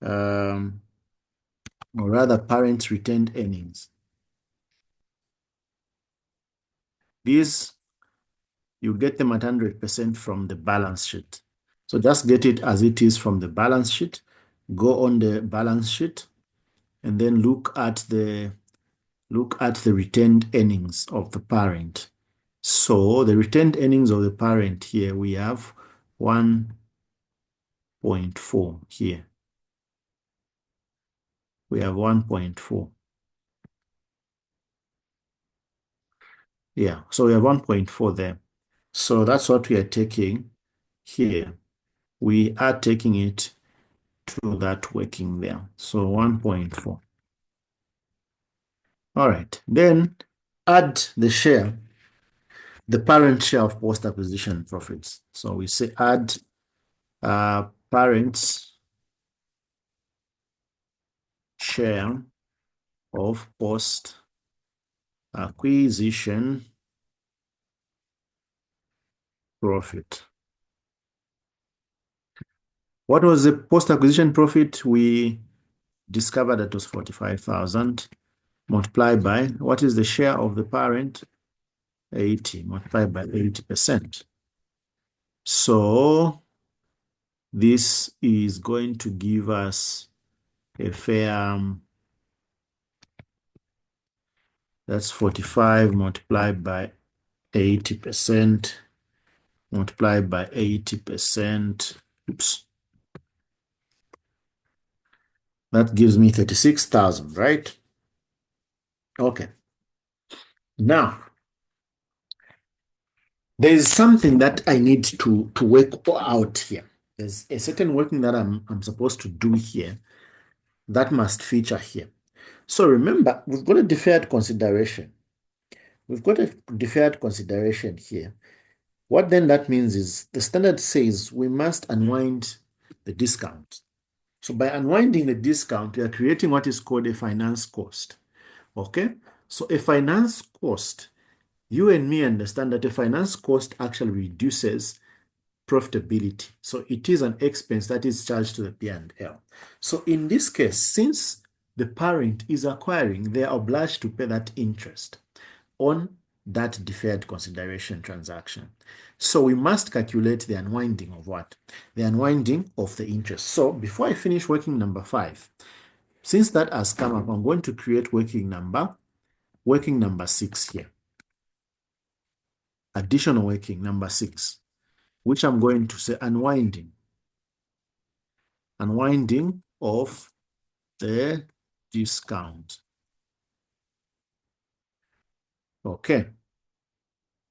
or rather parent's retained earnings. These, you get them at 100% from the balance sheet. So just get it as it is from the balance sheet. Go on the balance sheet. and then look at the retained earnings of the parent. So the retained earnings of the parent here, we have 1.4 here. We have 1.4. Yeah, so we have 1.4 there. So that's what we are taking here. We are taking it to that working there. So 1.4. All right. Then add the parent share of post-acquisition profits. So we say add parent's share of post-acquisition profit. What was the post-acquisition profit? We discovered that was 45,000 multiplied by, what is the share of the parent? 80 multiplied by 80%. So this is going to give us a fair, that's 45 multiplied by 80% multiplied by 80%. Oops. That gives me 36,000, right? Okay. Now, there is something that I need to work out here. There's a certain working that I'm supposed to do here that must feature here. So remember, we've got a deferred consideration. We've got a deferred consideration here. What then that means is the standard says we must unwind the discount. So by unwinding the discount, we are creating what is called a finance cost. Okay? So a finance cost, you and me understand that a finance cost actually reduces profitability. So it is an expense that is charged to the P&L. So in this case, since the parent is acquiring, they are obliged to pay that interest on that deferred consideration transaction. So we must calculate the unwinding of what? The unwinding of the interest. So before I finish working number 5, since that has come up, I'm going to create working number 6 here. Additional working number 6, which I'm going to say unwinding of the discount. Okay.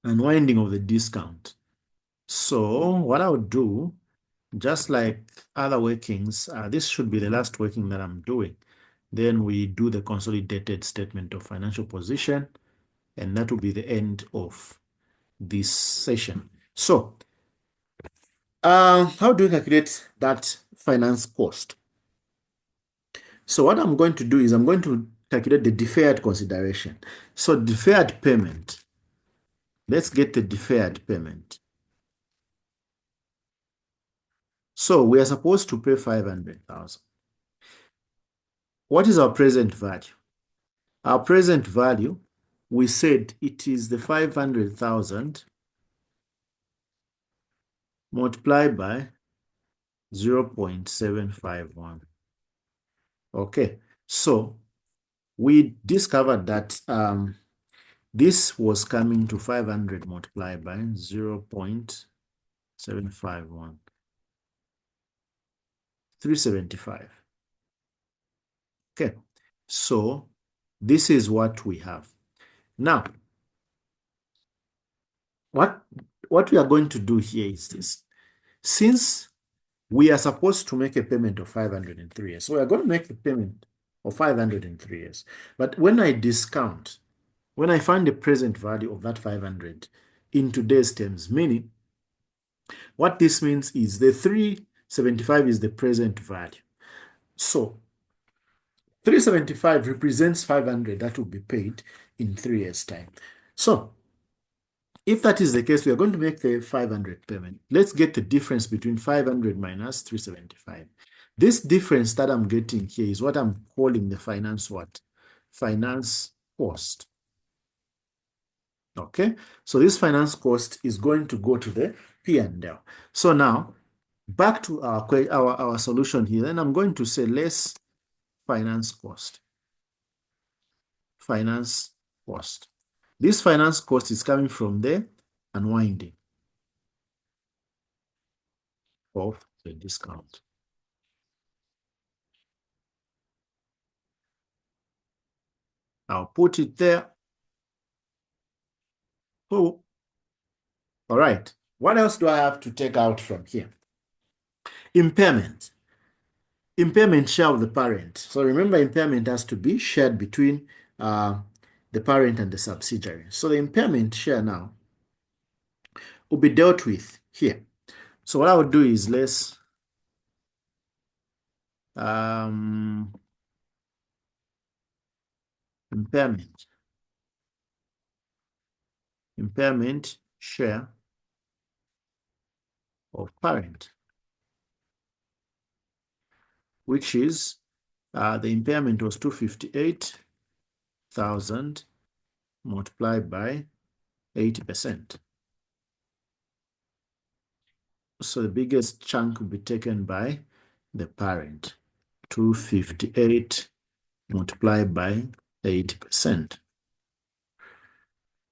Unwinding of the discount. So what I would do, just like other workings, this should be the last working that I'm doing. Then we do the consolidated statement of financial position, and that will be the end of this session. So, how do we calculate that finance cost? So what I'm going to do is I'm going to calculate the deferred consideration. So deferred payment. Let's get the deferred payment. So we are supposed to pay 500,000. What is our present value? Our present value, we said it is the 500,000 multiplied by 0.751. Okay, so we discovered that this was coming to 500 multiplied by 0.751. 375. Okay, so this is what we have. Now, what we are going to do here is this. Since we are supposed to make a payment of 500 in 3 years, so we are going to make the payment of 500 in 3 years. But when I discount, when I find the present value of that 500 in today's terms, meaning what this means is the 375 is the present value. So 375 represents 500 that will be paid in 3 years' time. So if that is the case, we are going to make the 500 payment. Let's get the difference between 500 minus 375. This difference that I'm getting here is what I'm calling the finance what? Finance cost. Okay, so this finance cost is going to go to the P&L. So now, back to our solution here, then I'm going to say less finance cost. Finance cost. This finance cost is coming from the unwinding of the discount. I'll put it there. Oh, all right. What else do I have to take out from here? Impairment. Impairment share of the parent. So remember, impairment has to be shared between the parent and the subsidiary. So the impairment share now will be dealt with here. So what I would do is let's impairment share of parent, which is the impairment was 258,000 multiplied by 80%. So the biggest chunk will be taken by the parent, 258 multiplied by 80%,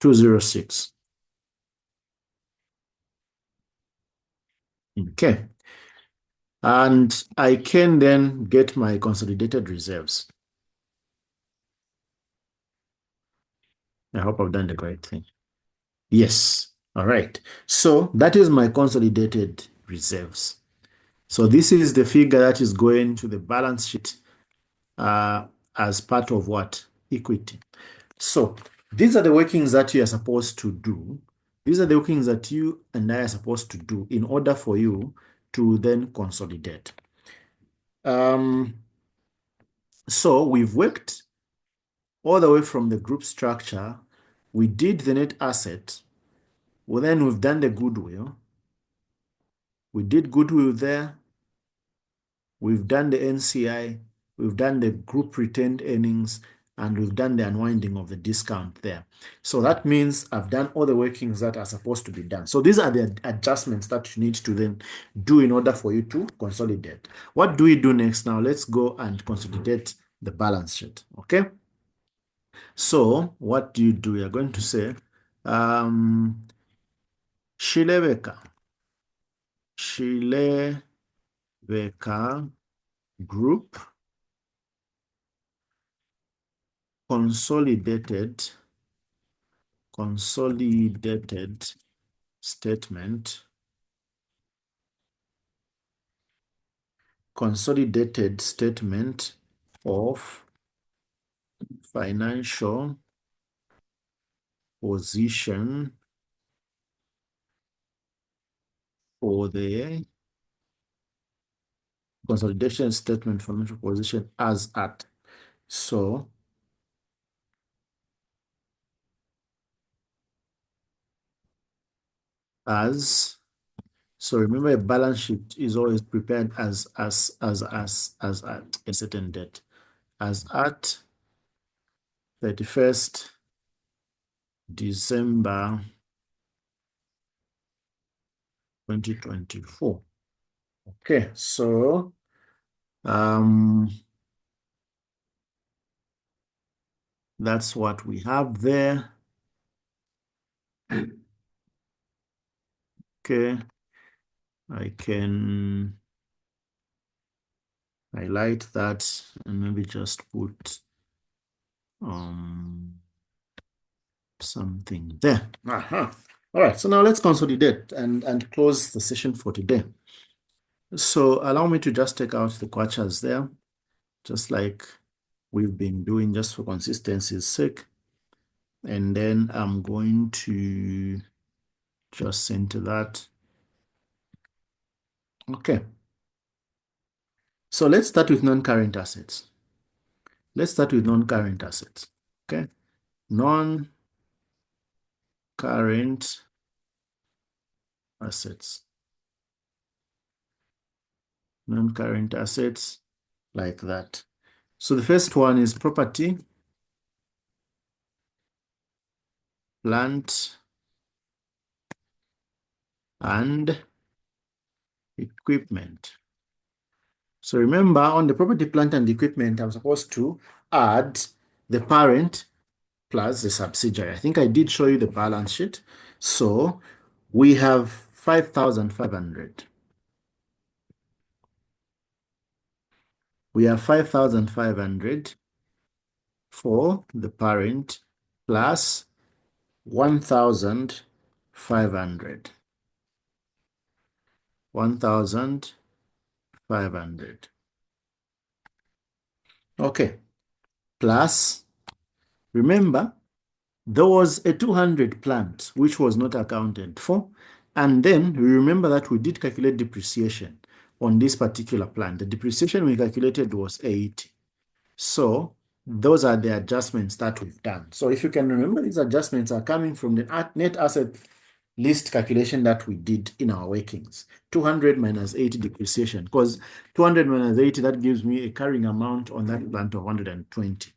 206. Okay. And I can then get my consolidated reserves. I hope I've done the right thing. Yes. All right. So that is my consolidated reserves. So this is the figure that is going to the balance sheet as part of what? Equity. So these are the workings that you are supposed to do. These are the workings that you and I are supposed to do in order for you to then consolidate. So we've worked all the way from the group structure. We did the net asset. Well, then we've done the goodwill. We did goodwill there. We've done the NCI. We've done the group retained earnings, and we've done the unwinding of the discount there. So that means I've done all the workings that are supposed to be done. So these are the adjustments that you need to then do in order for you to consolidate. What do we do next? Now let's go and consolidate the balance sheet. Okay. So what do? You're going to say, Shileveka Group consolidated statement of financial position for the consolidation statement financial position as at. So so remember, a balance sheet is always prepared as at a certain date, as at 31st December 2024. Okay, so that's what we have there. Okay, I can highlight that and maybe just put something there. All right, so now let's consolidate and close the session for today. So allow me to just take out the quachas there, just like we've been doing, just for consistency's sake. And then I'm going to just center that. Okay. So let's start with non-current assets. Let's start with non-current assets. Okay. Non-current assets. Non-current assets like that. So the first one is property, plant, and equipment. So remember, on the property, plant, and equipment, I'm supposed to add the parent plus the subsidiary. I think I did show you the balance sheet. So we have 5,500. We have 5,500 for the parent plus 1,500. 1,500. Okay. Plus, remember, there was a 200 plant which was not accounted for. And then we remember that we did calculate depreciation on this particular plant. The depreciation we calculated was 80. So those are the adjustments that we've done. So if you can remember, these adjustments are coming from the net asset list calculation that we did in our workings. 200 minus 80 depreciation, because 200 minus 80, that gives me a carrying amount on that plant of 120.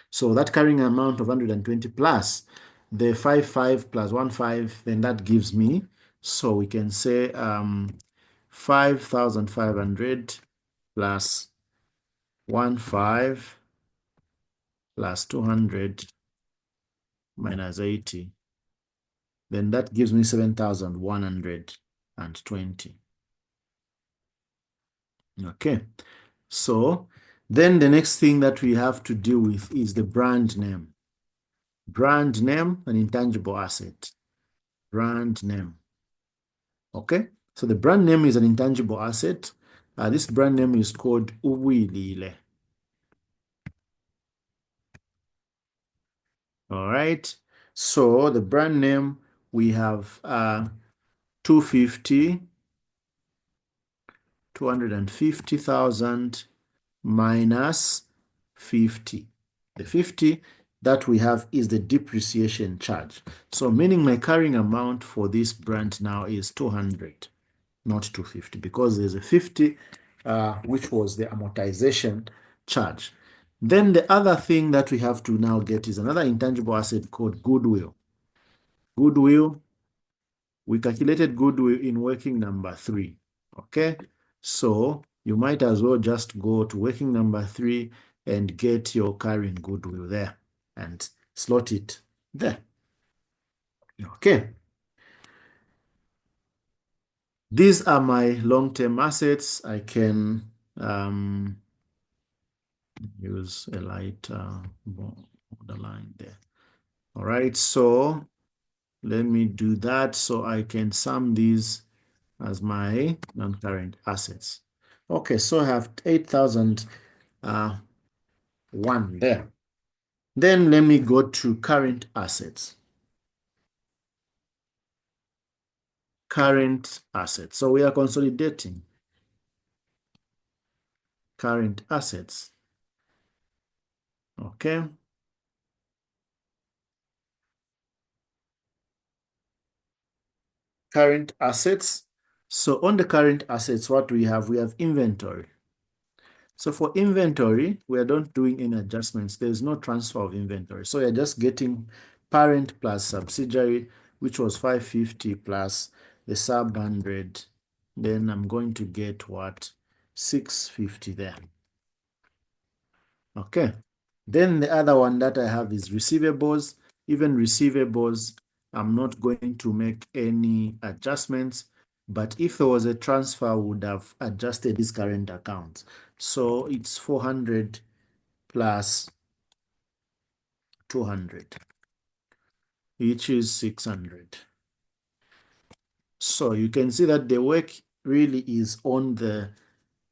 So that carrying amount of 120 plus the 55 plus 15, then that gives me, so we can say 5,500 plus 15 plus 200 minus 80, then that gives me 7,120. Okay, so then the next thing that we have to deal with is the brand name. Brand name, an intangible asset. Brand name. Okay, so the brand name is an intangible asset. This brand name is called Uwilile. All right, so the brand name, we have 250, 250,000 minus 50. The 50 that we have is the depreciation charge. So meaning my carrying amount for this brand now is 200, not 250, because there's a 50 which was the amortization charge. Then the other thing that we have to now get is another intangible asset called goodwill. Goodwill, we calculated goodwill in working number 3. Okay, so you might as well just go to working number 3 and get your carrying goodwill there and slot it there. Okay, these are my long-term assets. I can use a light borderline there. All right, so let me do that so I can sum these as my non-current assets. Okay, so I have 8,001 there. Then let me go to current assets. Current assets. So we are consolidating current assets. Okay. Current assets. So on the current assets, what we have inventory. So for inventory, we are not doing any adjustments. There's no transfer of inventory. So you're just getting parent plus subsidiary, which was 550 plus the sub 100. Then I'm going to get what? 650 there. Okay. Then the other one that I have is receivables. Even receivables, I'm not going to make any adjustments. But if there was a transfer, I would have adjusted these current accounts. So it's 400 plus 200, which is 600. So you can see that the work really is on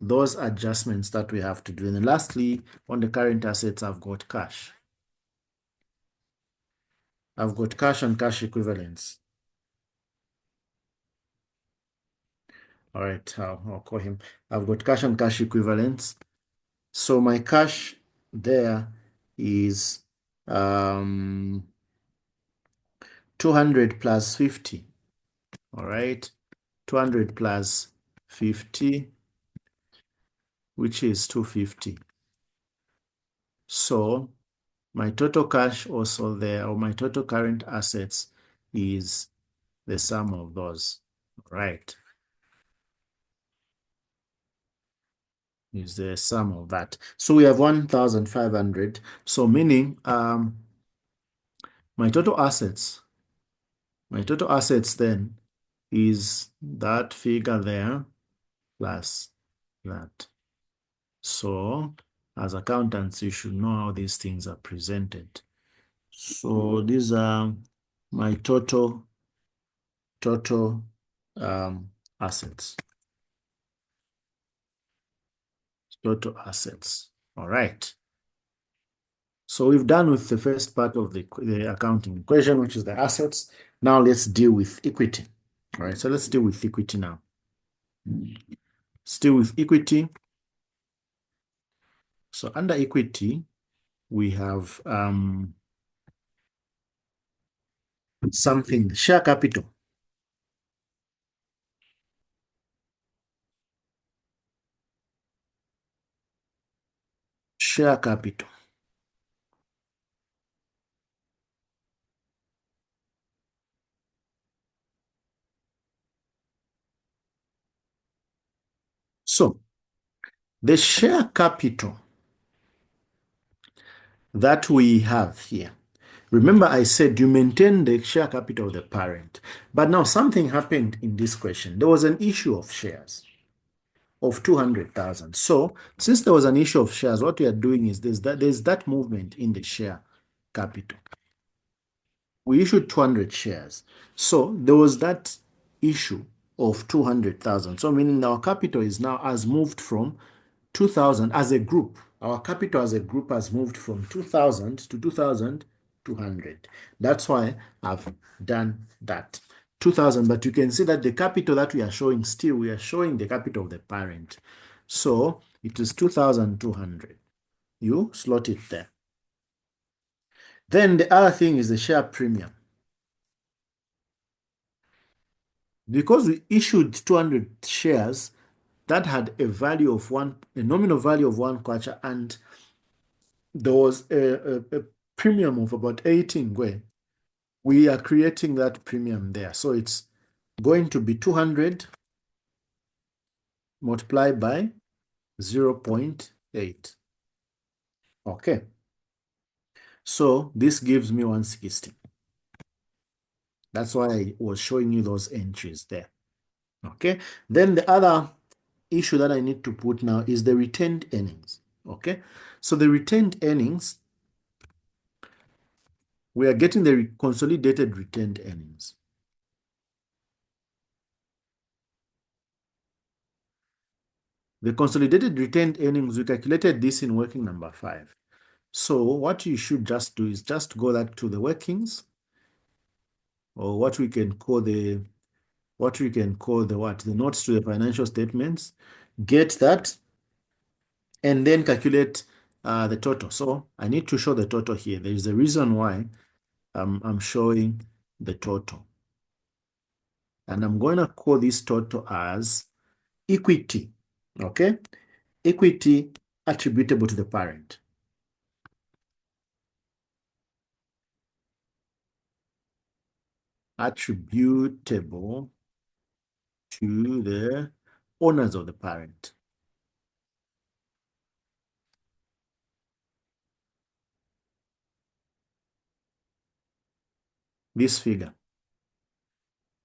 those adjustments that we have to do. And lastly, on the current assets, I've got cash. I've got cash and cash equivalents. All right, I'll call him. I've got cash and cash equivalents. So my cash there is 200 plus 50. All right, 200 plus 50, which is 250. So my total cash also there, or my total current assets, is the sum of those. All right. is the sum of that. So we have 1,500. So meaning my total assets then is that figure there plus that. So as accountants, you should know how these things are presented. So these are my total assets. Total assets. All right. So we've done with the first part of the accounting equation, which is the assets. Now let's deal with equity. All right, so let's deal with equity now. Still with equity. So under equity, we have something, share capital. Share capital. So the share capital that we have here. Remember, I said you maintain the share capital of the parent. But now something happened in this question. There was an issue of shares of 200,000. So since there was an issue of shares, what we are doing is there's that movement in the share capital. We issued 200 shares. So there was that issue of 200,000. So meaning our capital is now has moved from 2,000 as a group. Our capital as a group has moved from 2,000 to 2,200. That's why I've done that. 2,000, but you can see that the capital that we are showing still, we are showing the capital of the parent. So it is 2,200. You slot it there. Then the other thing is the share premium. Because we issued 200 shares that had a value of a nominal value of 1 kwacha, and there was a premium of about 18 ngwe, we are creating that premium there. So it's going to be 200 multiplied by 0.8. Okay. So this gives me 160. That's why I was showing you those entries there. Okay. Then the other issue that I need to put now is the retained earnings. Okay. So the retained earnings, we are getting the consolidated retained earnings. The consolidated retained earnings, we calculated this in working number 5. So what you should just do is just go back to the workings, or what we can call the notes to the financial statements, get that, and then calculate the total. So I need to show the total here. There is a reason why I'm showing the total. And I'm going to call this total as equity. Okay? Equity attributable to the parent. Attributable to the owners of the parent. This figure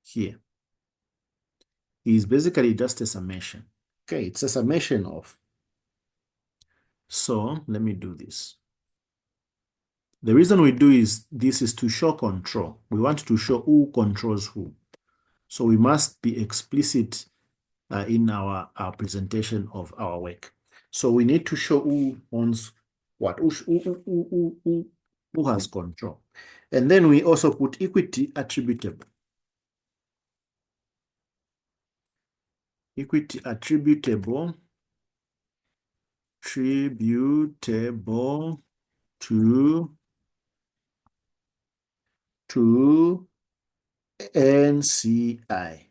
here is basically just a summation. Okay, it's a summation of. So let me do this. The reason we do this is to show control. We want to show who controls who. So we must be explicit in our presentation of our work. So we need to show who owns what, who has control. And then we also put equity attributable. Equity attributable to NCI.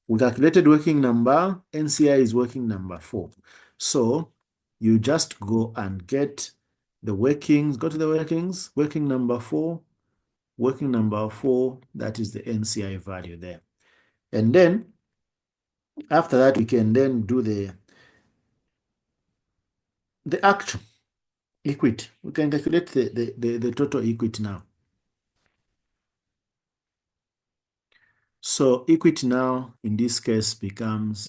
We calculated working number. NCI is working number 4. So you just go and get the workings, go to the workings, working number 4, that is the NCI value there. And then after that, we can then do the actual equity. We can calculate the total equity now. So equity now in this case becomes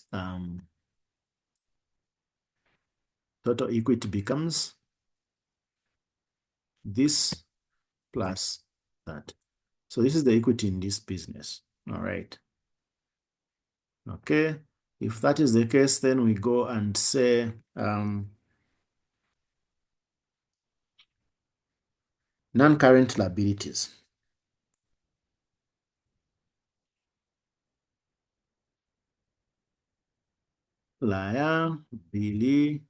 total equity becomes this plus that. So this is the equity in this business. All right. Okay. If that is the case, then we go and say non-current liabilities. Liabilities.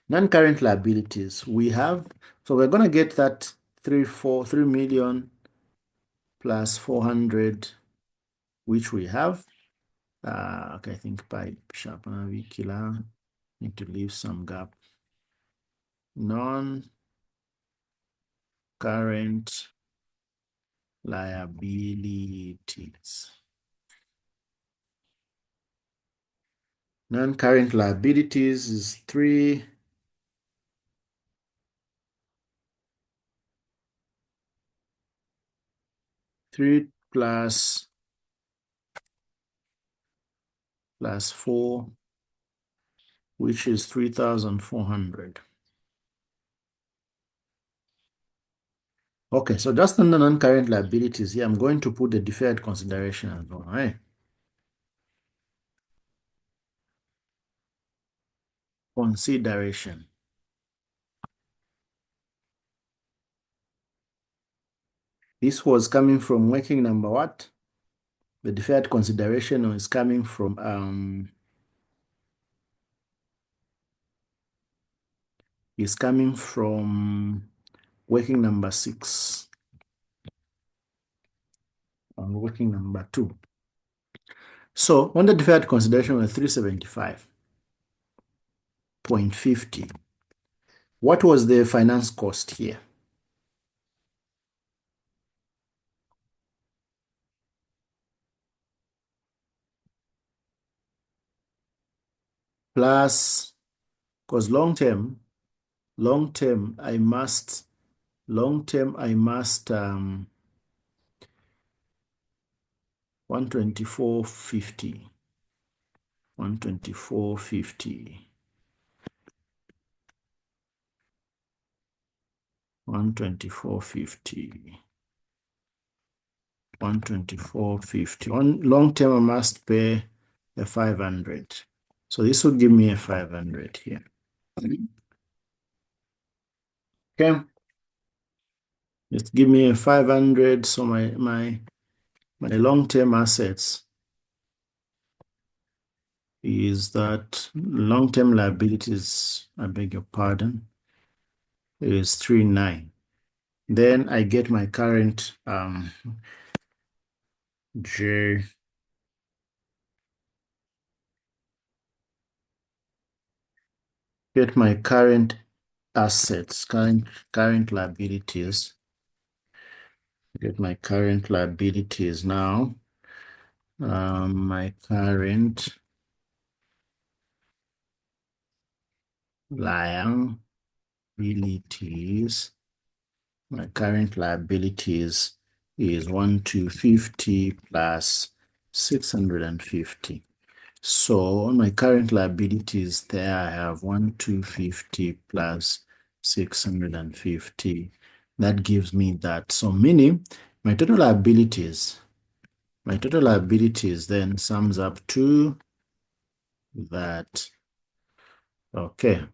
Non-current liabilities. We have, so we're going to get that 3 million plus 400, which we have. Okay, I think by sharpener killer need to leave some gap. Non-current liabilities. Non-current liabilities is 3 plus 4, which is 3,400. Okay, so just under non-current liabilities here, I'm going to put the deferred consideration as well, right? Consideration. This was coming from working number what? The deferred consideration is coming from working number 6 and working number 2. So when the deferred consideration was 375.50, what was the finance cost here? Plus, because long term I must 124.50. 124.50. 124.50. 124.50. On long term, I must pay a 500. So this will give me a 500 here. Okay. Just give me a 500. So my long-term assets is that long-term liabilities, I beg your pardon, is 39. Then I get my current J get my current assets, current liabilities. Get my current liabilities now. My current liabilities. My current liabilities is 1,250 plus 650. So on my current liabilities there, I have 1,250 plus 650. That gives me that. So meaning my total liabilities then sums up to that. Okay.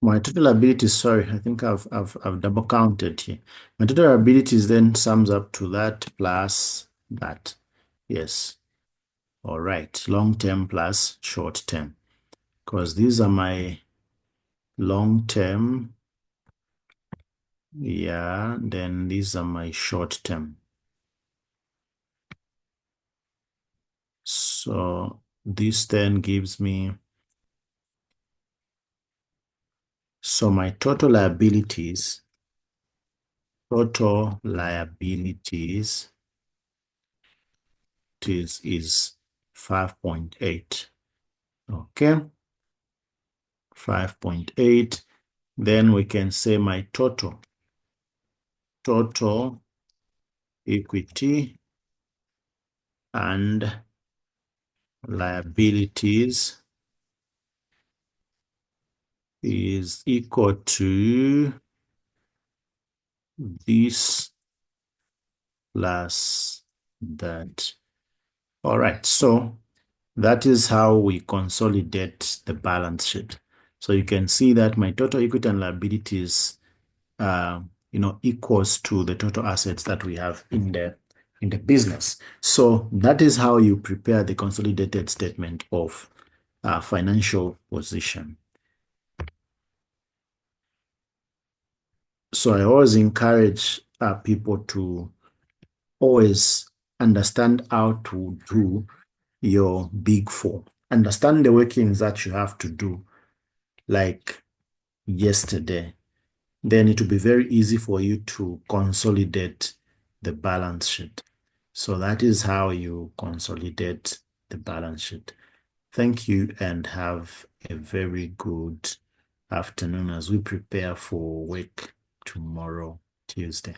My total abilities, sorry, I think I've double counted here. My total abilities then sums up to that plus that. Yes. All right. Long term plus short term. Because these are my long term. Yeah. Then these are my short term. So this then gives me, so my total liabilities is 5.8. Okay, 5.8. Then we can say my total equity and liabilities is equal to this plus that. All right, so that is how we consolidate the balance sheet. So you can see that my total equity and liabilities, equals to the total assets that we have in the business. So that is how you prepare the consolidated statement of financial position. So I always encourage people to always understand how to do your big four. Understand the workings that you have to do, like yesterday. Then it will be very easy for you to consolidate the balance sheet. So that is how you consolidate the balance sheet. Thank you and have a very good afternoon as we prepare for work tomorrow, Tuesday.